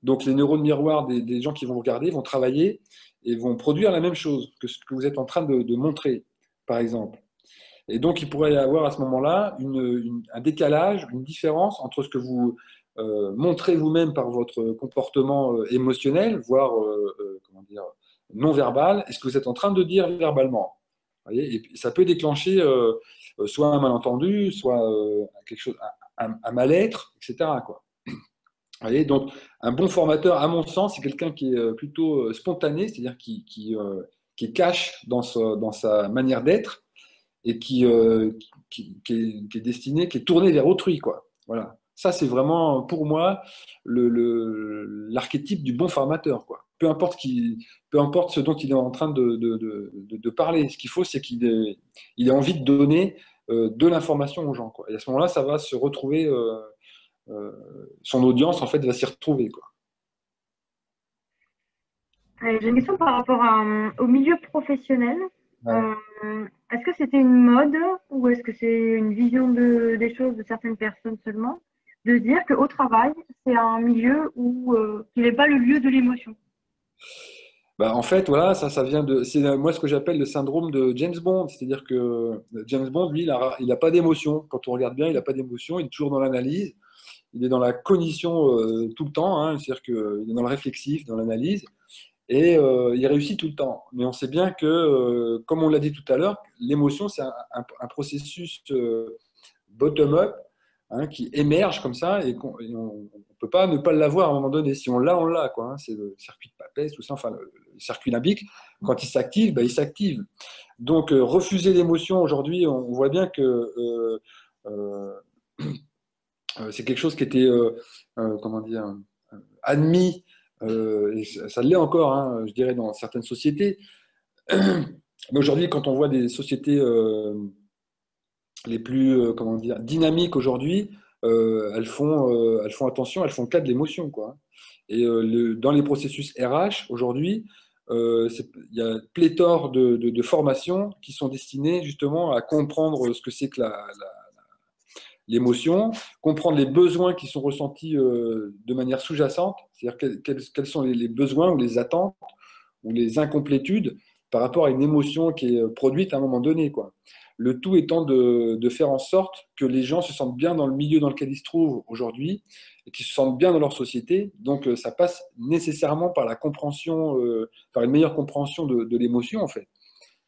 Donc les neurones miroirs des gens qui vont regarder vont travailler et vont produire la même chose que ce que vous êtes en train de montrer, par exemple. Et donc, il pourrait y avoir à ce moment-là un décalage, une différence entre ce que vous montrez vous-même par votre comportement émotionnel, voire non verbal, et ce que vous êtes en train de dire verbalement. Vous voyez, et ça peut déclencher soit un malentendu, soit quelque chose, un mal-être, etc., quoi. Vous voyez, donc, un bon formateur, à mon sens, c'est quelqu'un qui est plutôt spontané, c'est-à-dire qui est cash dans sa manière d'être et qui est destiné, qui est tourné vers autrui, quoi. Voilà. Ça, c'est vraiment, pour moi, l'archétype du bon formateur, quoi. Peu importe ce dont il est en train de parler. Ce qu'il faut, c'est qu'il ait envie de donner de l'information aux gens, quoi. Et à ce moment-là, ça va se retrouver, son audience, en fait, va s'y retrouver, quoi. J'ai une question par rapport au milieu professionnel. Ouais. Est-ce que c'était une mode ou est-ce que c'est une vision des choses de certaines personnes seulement de dire qu'au travail, c'est un milieu où qui n'est pas le lieu de l'émotion? Bah, en fait, voilà, ça vient c'est moi ce que j'appelle le syndrome de James Bond. C'est-à-dire que James Bond, lui, il a pas d'émotion. Quand on regarde bien, il n'a pas d'émotion. Il est toujours dans l'analyse. Il est dans la cognition tout le temps. Hein. C'est-à-dire qu'il est dans le réflexif, dans l'analyse. Et il réussit tout le temps. Mais on sait bien que, comme on l'a dit tout à l'heure, l'émotion, c'est un processus bottom-up, hein, qui émerge comme ça et on ne peut pas ne pas l'avoir à un moment donné. Si on l'a, on l'a, quoi, hein. C'est le circuit de Papez, tout ça, enfin le circuit limbique. Quand il s'active, bah, il s'active. Donc refuser l'émotion aujourd'hui, on voit bien que euh, c'est quelque chose qui était admis, et ça l'est encore, hein, je dirais, dans certaines sociétés. Mais aujourd'hui, quand on voit des sociétés les plus dynamiques aujourd'hui, elles font attention, elles font cas de l'émotion, quoi. Et dans les processus RH aujourd'hui, il y a pléthore de formations qui sont destinées justement à comprendre ce que c'est que l'émotion, comprendre les besoins qui sont ressentis de manière sous-jacente, c'est-à-dire quels sont les besoins ou les attentes ou les incomplétudes par rapport à une émotion qui est produite à un moment donné, quoi. Le tout étant de faire en sorte que les gens se sentent bien dans le milieu dans lequel ils se trouvent aujourd'hui et qu'ils se sentent bien dans leur société. Donc, ça passe nécessairement par la compréhension, par une meilleure compréhension de l'émotion, en fait.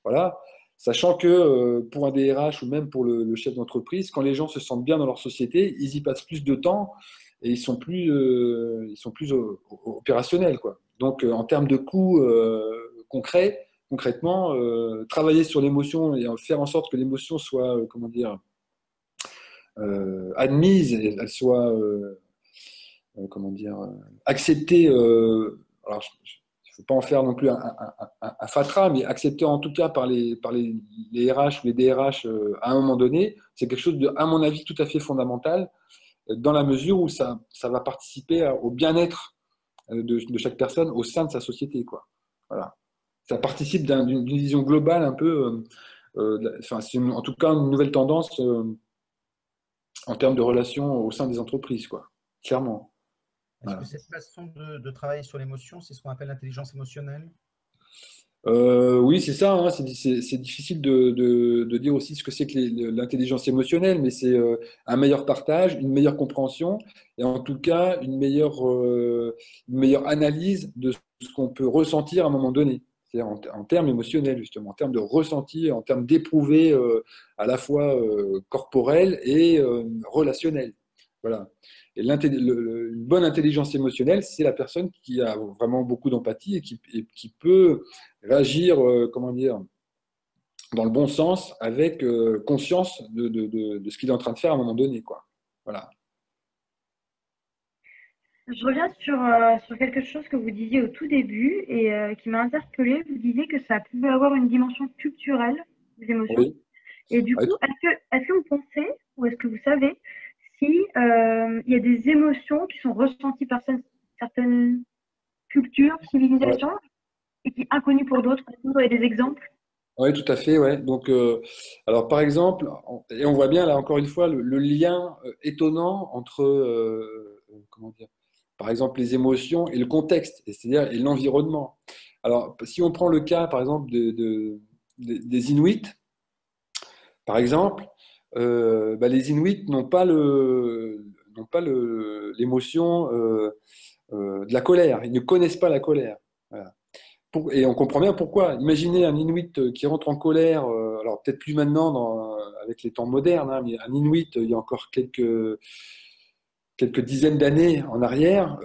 Voilà. Sachant que pour un DRH ou même pour le chef d'entreprise, quand les gens se sentent bien dans leur société, ils y passent plus de temps et ils sont plus opérationnels, quoi. Donc, en termes de coûts concrètement, travailler sur l'émotion et faire en sorte que l'émotion soit, admise et elle soit, acceptée. Alors, faut pas en faire non plus un fatras, mais accepté en tout cas par les RH ou les DRH à un moment donné, c'est quelque chose de, à mon avis, tout à fait fondamental, dans la mesure où ça va participer au bien-être de chaque personne au sein de sa société, quoi. Voilà. Ça participe d'une vision globale un peu, enfin, c'est en tout cas une nouvelle tendance en termes de relations au sein des entreprises, quoi. Clairement. Est-ce Voilà. que cette façon de travailler sur l'émotion, c'est ce qu'on appelle l'intelligence émotionnelle? Oui, c'est ça, hein. C'est difficile de dire aussi ce que c'est que l'intelligence émotionnelle, mais c'est un meilleur partage, une meilleure compréhension et en tout cas une meilleure analyse de ce qu'on peut ressentir à un moment donné. C'est-à-dire en termes émotionnels, justement, en termes de ressenti, en termes d'éprouvé à la fois corporel et relationnel. Voilà. Et une bonne intelligence émotionnelle, c'est la personne qui a vraiment beaucoup d'empathie et qui peut réagir, comment dire, dans le bon sens, avec conscience de ce qu'il est en train de faire à un moment donné, quoi. Voilà. Je reviens sur quelque chose que vous disiez au tout début et qui m'a interpellée. Vous disiez que ça pouvait avoir une dimension culturelle des émotions. Oui. Et du Ouais, coup, est-ce que vous pensez ou est-ce que vous savez si il y a des émotions qui sont ressenties par certaines cultures, ouais. civilisations et qui sont inconnues pour d'autres? Est-ce que vous avez des exemples? Ouais, tout à fait, ouais. Donc, alors par exemple, et on voit bien là encore une fois le lien étonnant entre, comment dire, par exemple les émotions et le contexte, c'est-à-dire et l'environnement. Alors, si on prend le cas, par exemple, des Inuits, par exemple, bah, les Inuits n'ont pas l'émotion de la colère. Ils ne connaissent pas la colère. Voilà. Et on comprend bien pourquoi. Imaginez un Inuit qui rentre en colère, alors peut-être plus maintenant avec les temps modernes, hein, mais un Inuit il y a encore quelques dizaines d'années en arrière,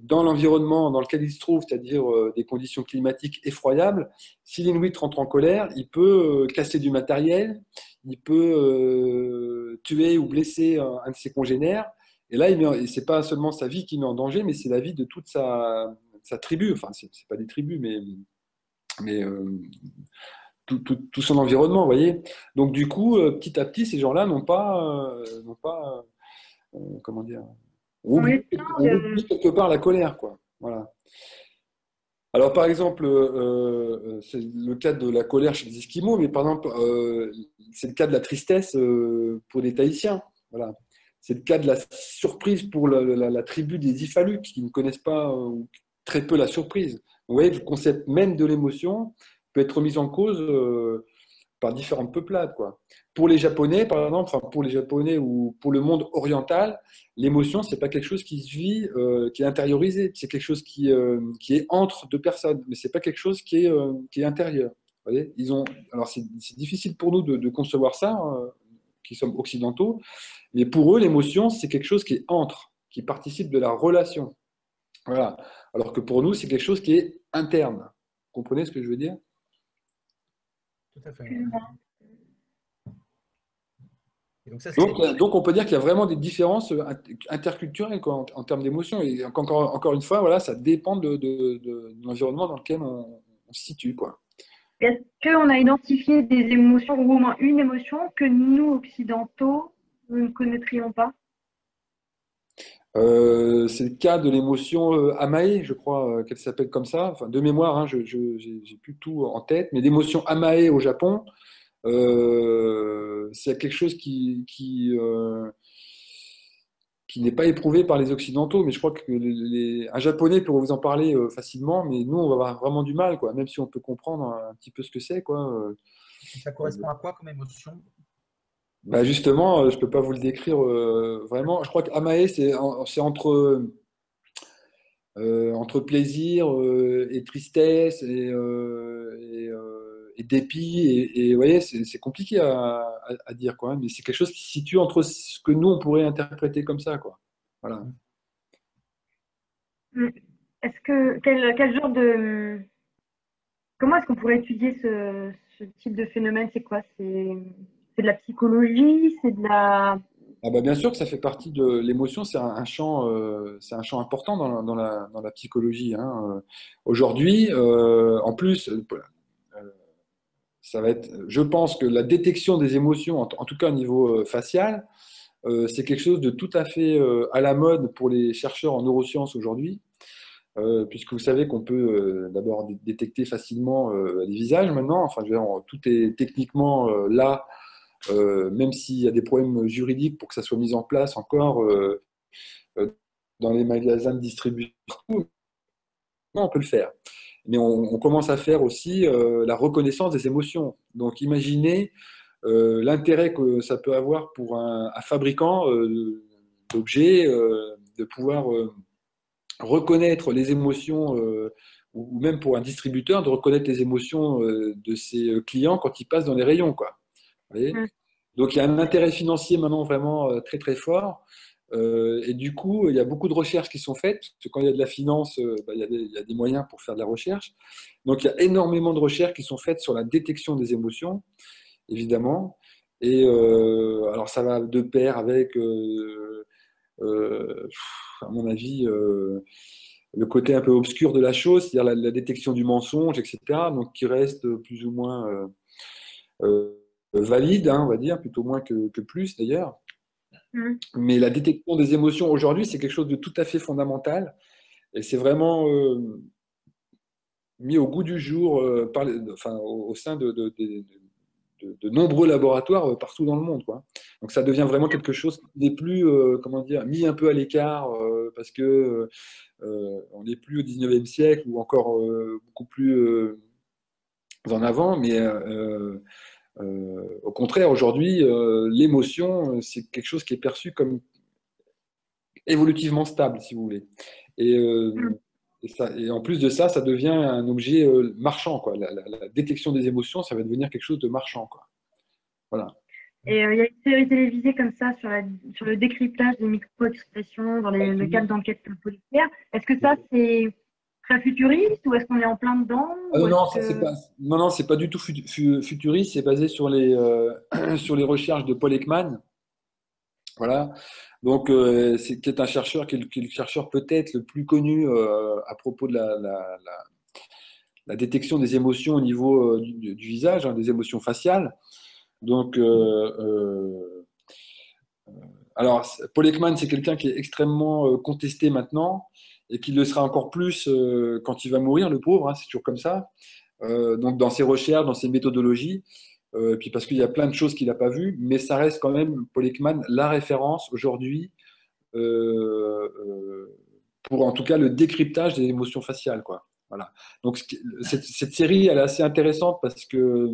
dans l'environnement dans lequel il se trouve, c'est-à-dire des conditions climatiques effroyables, si l'Inuit rentre en colère, il peut casser du matériel, il peut tuer ou blesser un de ses congénères. Et là, et c'est pas seulement sa vie qui met en danger, mais c'est la vie de toute sa tribu. Enfin, c'est pas des tribus, mais tout son environnement, vous voyez. Donc du coup, petit à petit, ces gens-là n'ont pas comment dire, On est on oublie quelque part la colère, quoi. Voilà. Alors par exemple, c'est le cas de la colère chez les Esquimaux, mais par exemple, c'est le cas de la tristesse pour les Tahitiens. Voilà. C'est le cas de la surprise pour la tribu des Ifaluks qui ne connaissent pas ou très peu la surprise. Vous voyez, le concept même de l'émotion peut être mis en cause par différentes peuplades, quoi. Pour les Japonais, par exemple, enfin pour les Japonais ou pour le monde oriental, l'émotion, c'est pas quelque chose qui se vit, qui est intériorisé. C'est quelque chose qui est entre deux personnes, mais c'est pas quelque chose qui est intérieur. Vous voyez, alors c'est difficile pour nous de concevoir ça, qui sommes occidentaux, mais pour eux, l'émotion, c'est quelque chose qui est entre, qui participe de la relation. Voilà. Alors que pour nous, c'est quelque chose qui est interne. Vous comprenez ce que je veux dire? Tout à fait. plus Et donc ça, Donc, on peut dire qu'il y a vraiment des différences interculturelles quoi, en termes d'émotions. Et encore une fois, voilà, ça dépend de l'environnement dans lequel on se situe, quoi. Est-ce qu'on a identifié des émotions, ou au moins une émotion, que nous, occidentaux, nous ne connaîtrions pas? C'est le cas de l'émotion Amae, je crois qu'elle s'appelle comme ça. Enfin, de mémoire, hein, j'ai plus tout en tête, mais l'émotion Amae au Japon, c'est quelque chose qui n'est pas éprouvé par les Occidentaux, mais je crois que un Japonais peut vous en parler facilement, mais nous, on va avoir vraiment du mal, quoi, même si on peut comprendre un petit peu ce que c'est, quoi. ça correspond à quoi comme émotion? Bah justement, je peux pas vous le décrire vraiment. Je crois que Amae, c'est entre plaisir et tristesse et dépit. Et vous voyez, c'est compliqué à dire, quoi, hein, mais c'est quelque chose qui se situe entre ce que nous, on pourrait interpréter comme ça, quoi. Voilà. Mm. Quel genre de, comment est-ce qu'on pourrait étudier ce type de phénomène? C'est quoi? C'est de la psychologie? C'est de la Ah bah bien sûr que ça fait partie de l'émotion, c'est un champ important dans la psychologie, hein. Aujourd'hui, en plus, ça va être, je pense que la détection des émotions, en tout cas au niveau facial, c'est quelque chose de tout à fait à la mode pour les chercheurs en neurosciences aujourd'hui, puisque vous savez qu'on peut d'abord détecter facilement les visages maintenant. Enfin, je veux dire, tout est techniquement là, même s'il y a des problèmes juridiques pour que ça soit mis en place encore euh, dans les magasins de distribution, on peut le faire. Mais on commence à faire aussi la reconnaissance des émotions. Donc imaginez l'intérêt que ça peut avoir pour un fabricant d'objets, de pouvoir reconnaître les émotions, ou même pour un distributeur, de reconnaître les émotions de ses clients quand ils passent dans les rayons, quoi. Vous voyez. Mm. Donc il y a un intérêt financier maintenant vraiment très très fort. Et du coup, il y a beaucoup de recherches qui sont faites, parce que quand il y a de la finance, bah, il y a des moyens pour faire de la recherche. Donc il y a énormément de recherches qui sont faites sur la détection des émotions, évidemment. Et alors ça va de pair avec, à mon avis, le côté un peu obscur de la chose, c'est-à-dire la détection du mensonge, etc. Donc qui reste plus ou moins valide, hein, on va dire, plutôt moins que plus d'ailleurs. Mm. Mais la détection des émotions aujourd'hui, c'est quelque chose de tout à fait fondamental. Et c'est vraiment mis au goût du jour enfin, au sein de nombreux laboratoires partout dans le monde, quoi. Donc ça devient vraiment quelque chose qui n'est plus, comment dire, mis un peu à l'écart parce que on n'est plus au 19e siècle ou encore beaucoup plus en avant, mais au contraire, aujourd'hui, l'émotion, c'est quelque chose qui est perçu comme évolutivement stable, si vous voulez. Et, Mm. et en plus de ça, ça devient un objet marchand, quoi. La détection des émotions, ça va devenir quelque chose de marchand, quoi. Voilà. Et il y a une série télévisée comme ça sur le décryptage des micro-expressions dans le cadre d'enquêtes policières. Est-ce que ça, c'est très futuriste ou est-ce qu'on est en plein dedans Ah non, ou est-ce non, ça c'est que... pas, non, non, c'est pas du tout futuriste, c'est basé sur sur les recherches de Paul Ekman. Voilà. Donc, qui est un chercheur, qui est le chercheur peut-être le plus connu à propos de la détection des émotions au niveau du visage, hein, des émotions faciales. Donc, alors, Paul Ekman, c'est quelqu'un qui est extrêmement contesté maintenant et qui le sera encore plus quand il va mourir, le pauvre, hein, c'est toujours comme ça. Donc, dans ses recherches, dans ses méthodologies, puis parce qu'il y a plein de choses qu'il n'a pas vues, mais ça reste quand même, Paul Ekman, la référence aujourd'hui pour en tout cas le décryptage des émotions faciales, quoi. Voilà. Donc, cette série, elle est assez intéressante parce que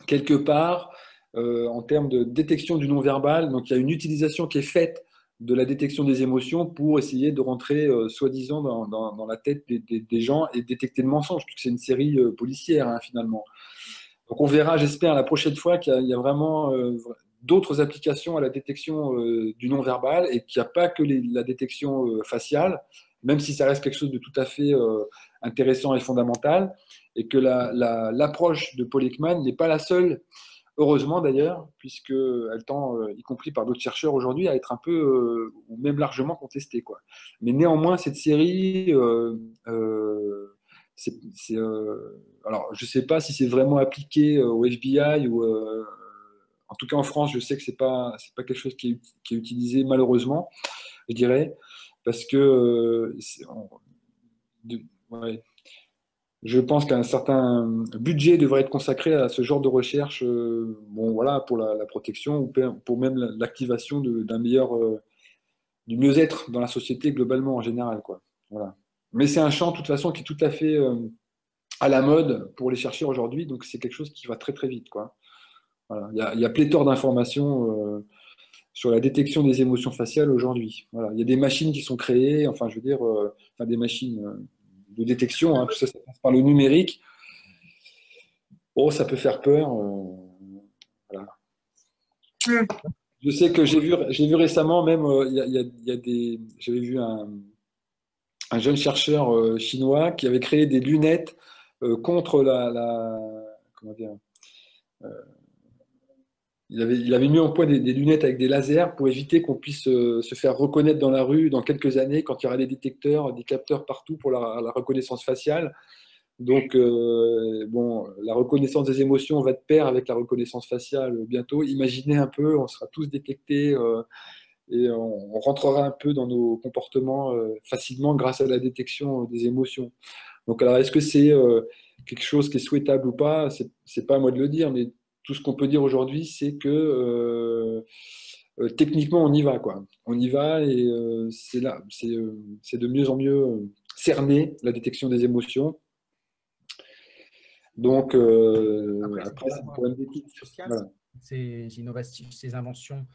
quelque part, en termes de détection du non-verbal. Donc, il y a une utilisation qui est faite de la détection des émotions pour essayer de rentrer, soi-disant, dans la tête des gens et détecter le mensonge, puisque c'est une série policière, hein, finalement. Donc, on verra, j'espère, la prochaine fois qu'il y a vraiment d'autres applications à la détection du non-verbal et qu'il n'y a pas que la détection faciale, même si ça reste quelque chose de tout à fait intéressant et fondamental, et que l'approche de Paul Ekman n'est pas la seule, heureusement d'ailleurs, puisqu'elle tend, y compris par d'autres chercheurs aujourd'hui, à être un peu, ou même largement contestée, quoi. Mais néanmoins, cette série, alors je ne sais pas si c'est vraiment appliqué au FBI ou en tout cas en France, je sais que c'est pas quelque chose qui est utilisé malheureusement, je dirais, parce que ouais, je pense qu'un certain budget devrait être consacré à ce genre de recherche, bon, voilà, pour la protection ou pour même l'activation d'un meilleur, du mieux-être dans la société globalement en général, quoi. Voilà. Mais c'est un champ, de toute façon, qui est tout à fait à la mode pour les chercheurs aujourd'hui, donc c'est quelque chose qui va très très vite, quoi. Voilà. Il y a pléthore d'informations sur la détection des émotions faciales aujourd'hui. Voilà. Il y a des machines qui sont créées, enfin je veux dire, enfin, des machines de détection, hein, tout ça, ça passe par le numérique. Oh, ça peut faire peur. Voilà. Mm. Je sais que j'ai vu récemment même, il y a j'avais vu un jeune chercheur chinois qui avait créé des lunettes contre comment dire, il avait mis en point des lunettes avec des lasers pour éviter qu'on puisse se faire reconnaître dans la rue dans quelques années quand il y aura des détecteurs, des capteurs partout pour la reconnaissance faciale. Donc, bon, la reconnaissance des émotions va de pair avec la reconnaissance faciale bientôt. Imaginez un peu, on sera tous détectés et on rentrera un peu dans nos comportements facilement grâce à la détection des émotions. Donc, alors, est-ce que c'est quelque chose qui est souhaitable ou pas? C'est pas à moi de le dire, mais tout ce qu'on peut dire aujourd'hui, c'est que techniquement, on y va, quoi. On y va et c'est là, c'est de mieux en mieux cerner la détection des émotions. Donc, après, c'est un problème d'éthique. Voilà. Ces innovations, ces inventions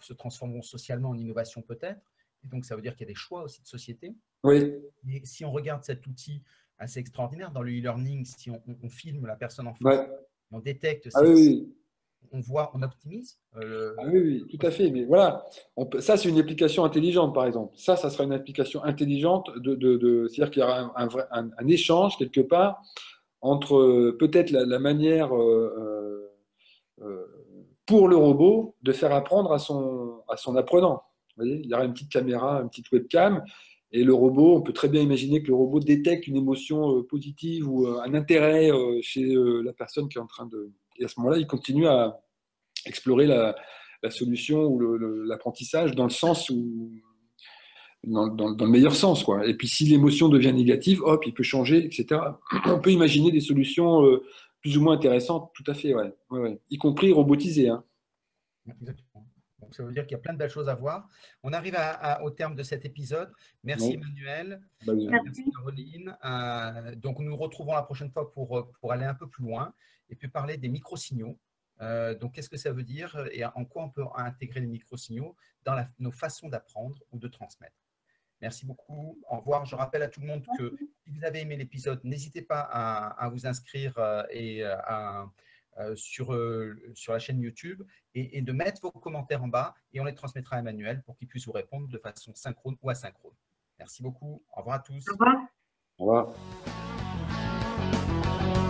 se transformeront socialement en innovation peut-être. Et donc, ça veut dire qu'il y a des choix aussi de société. Oui. Et si on regarde cet outil assez extraordinaire dans le e-learning, si on filme la personne en face, Ouais. on détecte, Ah oui. on voit, on optimise. Ah oui, tout à fait. Mais voilà, ça, c'est une application intelligente, par exemple. Ça sera une application intelligente c'est-à-dire qu'il y aura un échange quelque part entre peut-être la manière pour le robot de faire apprendre à son apprenant. Vous voyez, il y aura une petite caméra, une petite webcam, et le robot, on peut très bien imaginer que le robot détecte une émotion positive ou un intérêt chez la personne qui est en train de... Et à ce moment-là, il continue à explorer la solution ou l'apprentissage dans le sens où... Dans le meilleur sens, quoi. Et puis, si l'émotion devient négative, hop, il peut changer, etc. On peut imaginer des solutions plus ou moins intéressantes, tout à fait, ouais. Ouais. Y compris robotisées, hein. Exactement. Donc, ça veut dire qu'il y a plein de belles choses à voir. On arrive au terme de cet épisode. Merci Emmanuel. Merci Caroline. Donc, nous nous retrouvons la prochaine fois pour aller un peu plus loin et puis parler des microsignaux. Donc, qu'est-ce que ça veut dire et en quoi on peut intégrer les microsignaux dans nos façons d'apprendre ou de transmettre. Merci beaucoup. Au revoir. Je rappelle à tout le monde que si vous avez aimé l'épisode, n'hésitez pas à vous inscrire sur la chaîne YouTube et de mettre vos commentaires en bas et on les transmettra à Emmanuel pour qu'il puisse vous répondre de façon synchrone ou asynchrone. Merci beaucoup. Au revoir à tous. Au revoir. Au revoir.